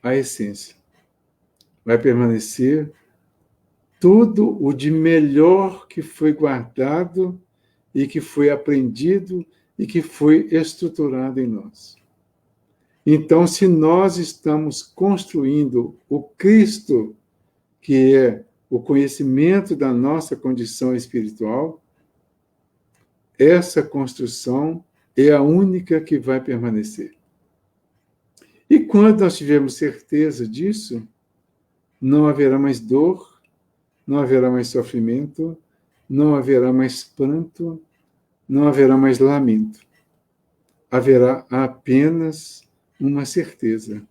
a essência. Vai permanecer tudo o de melhor que foi guardado e que foi aprendido e que foi estruturado em nós. Então, se nós estamos construindo o Cristo, que é o conhecimento da nossa condição espiritual, essa construção é a única que vai permanecer. E quando nós tivermos certeza disso, não haverá mais dor, não haverá mais sofrimento, não haverá mais pranto, não haverá mais lamento. Haverá apenas uma certeza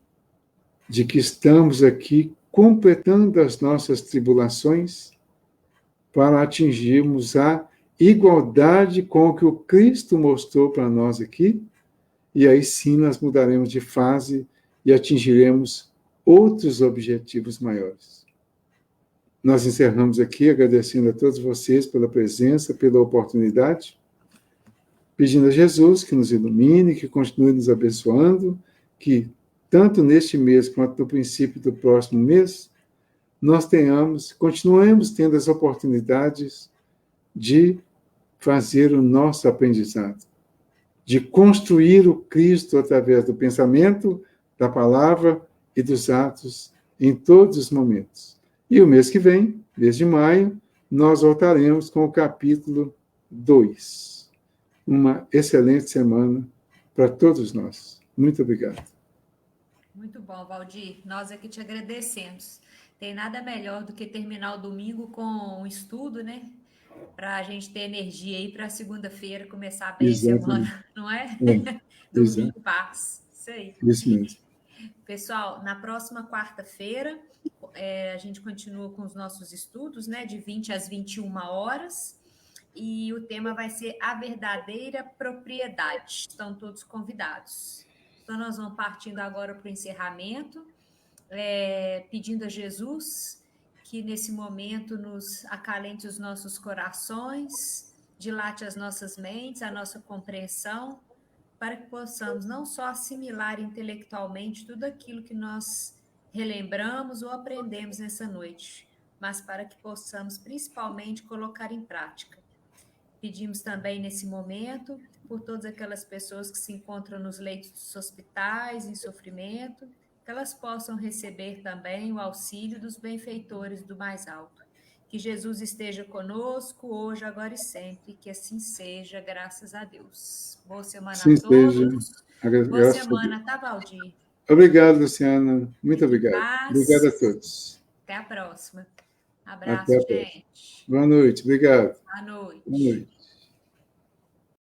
de que estamos aqui completando as nossas tribulações para atingirmos a igualdade com o que o Cristo mostrou para nós aqui, e aí sim nós mudaremos de fase e atingiremos outros objetivos maiores. Nós encerramos aqui agradecendo a todos vocês pela presença, pela oportunidade, pedindo a Jesus que nos ilumine, que continue nos abençoando, que tanto neste mês quanto no princípio do próximo mês, nós continuemos tendo as oportunidades de fazer o nosso aprendizado, de construir o Cristo através do pensamento, da palavra e dos atos em todos os momentos. E o mês que vem, mês de maio, nós voltaremos com o capítulo 2. Uma excelente semana para todos nós. Muito obrigado. Muito bom, Valdir. Nós aqui te agradecemos. Tem nada melhor do que terminar o domingo com um estudo, né? Para a gente ter energia aí para segunda-feira começar bem a semana, não é? Domingo em paz. Isso aí. Isso mesmo. Pessoal, na próxima quarta-feira, a gente continua com os nossos estudos, né? De 20 às 21 horas. E o tema vai ser a verdadeira propriedade. Estão todos convidados. Então, nós vamos partindo agora para o encerramento, pedindo a Jesus que nesse momento nos acalente os nossos corações, dilate as nossas mentes, a nossa compreensão, para que possamos não só assimilar intelectualmente tudo aquilo que nós relembramos ou aprendemos nessa noite, mas para que possamos principalmente colocar em prática. Pedimos também nesse momento por todas aquelas pessoas que se encontram nos leitos dos hospitais, em sofrimento, que elas possam receber também o auxílio dos benfeitores do mais alto. Que Jesus esteja conosco hoje, agora e sempre, que assim seja, graças a Deus. Boa semana Sim, a todos. Boa Graças semana, tá, Valdir? Obrigado, Luciana. Muito obrigado. Paz. Obrigado a todos. Até a próxima. Abraço, Até a gente. Próxima. Boa noite. Obrigado. Boa noite. Boa noite.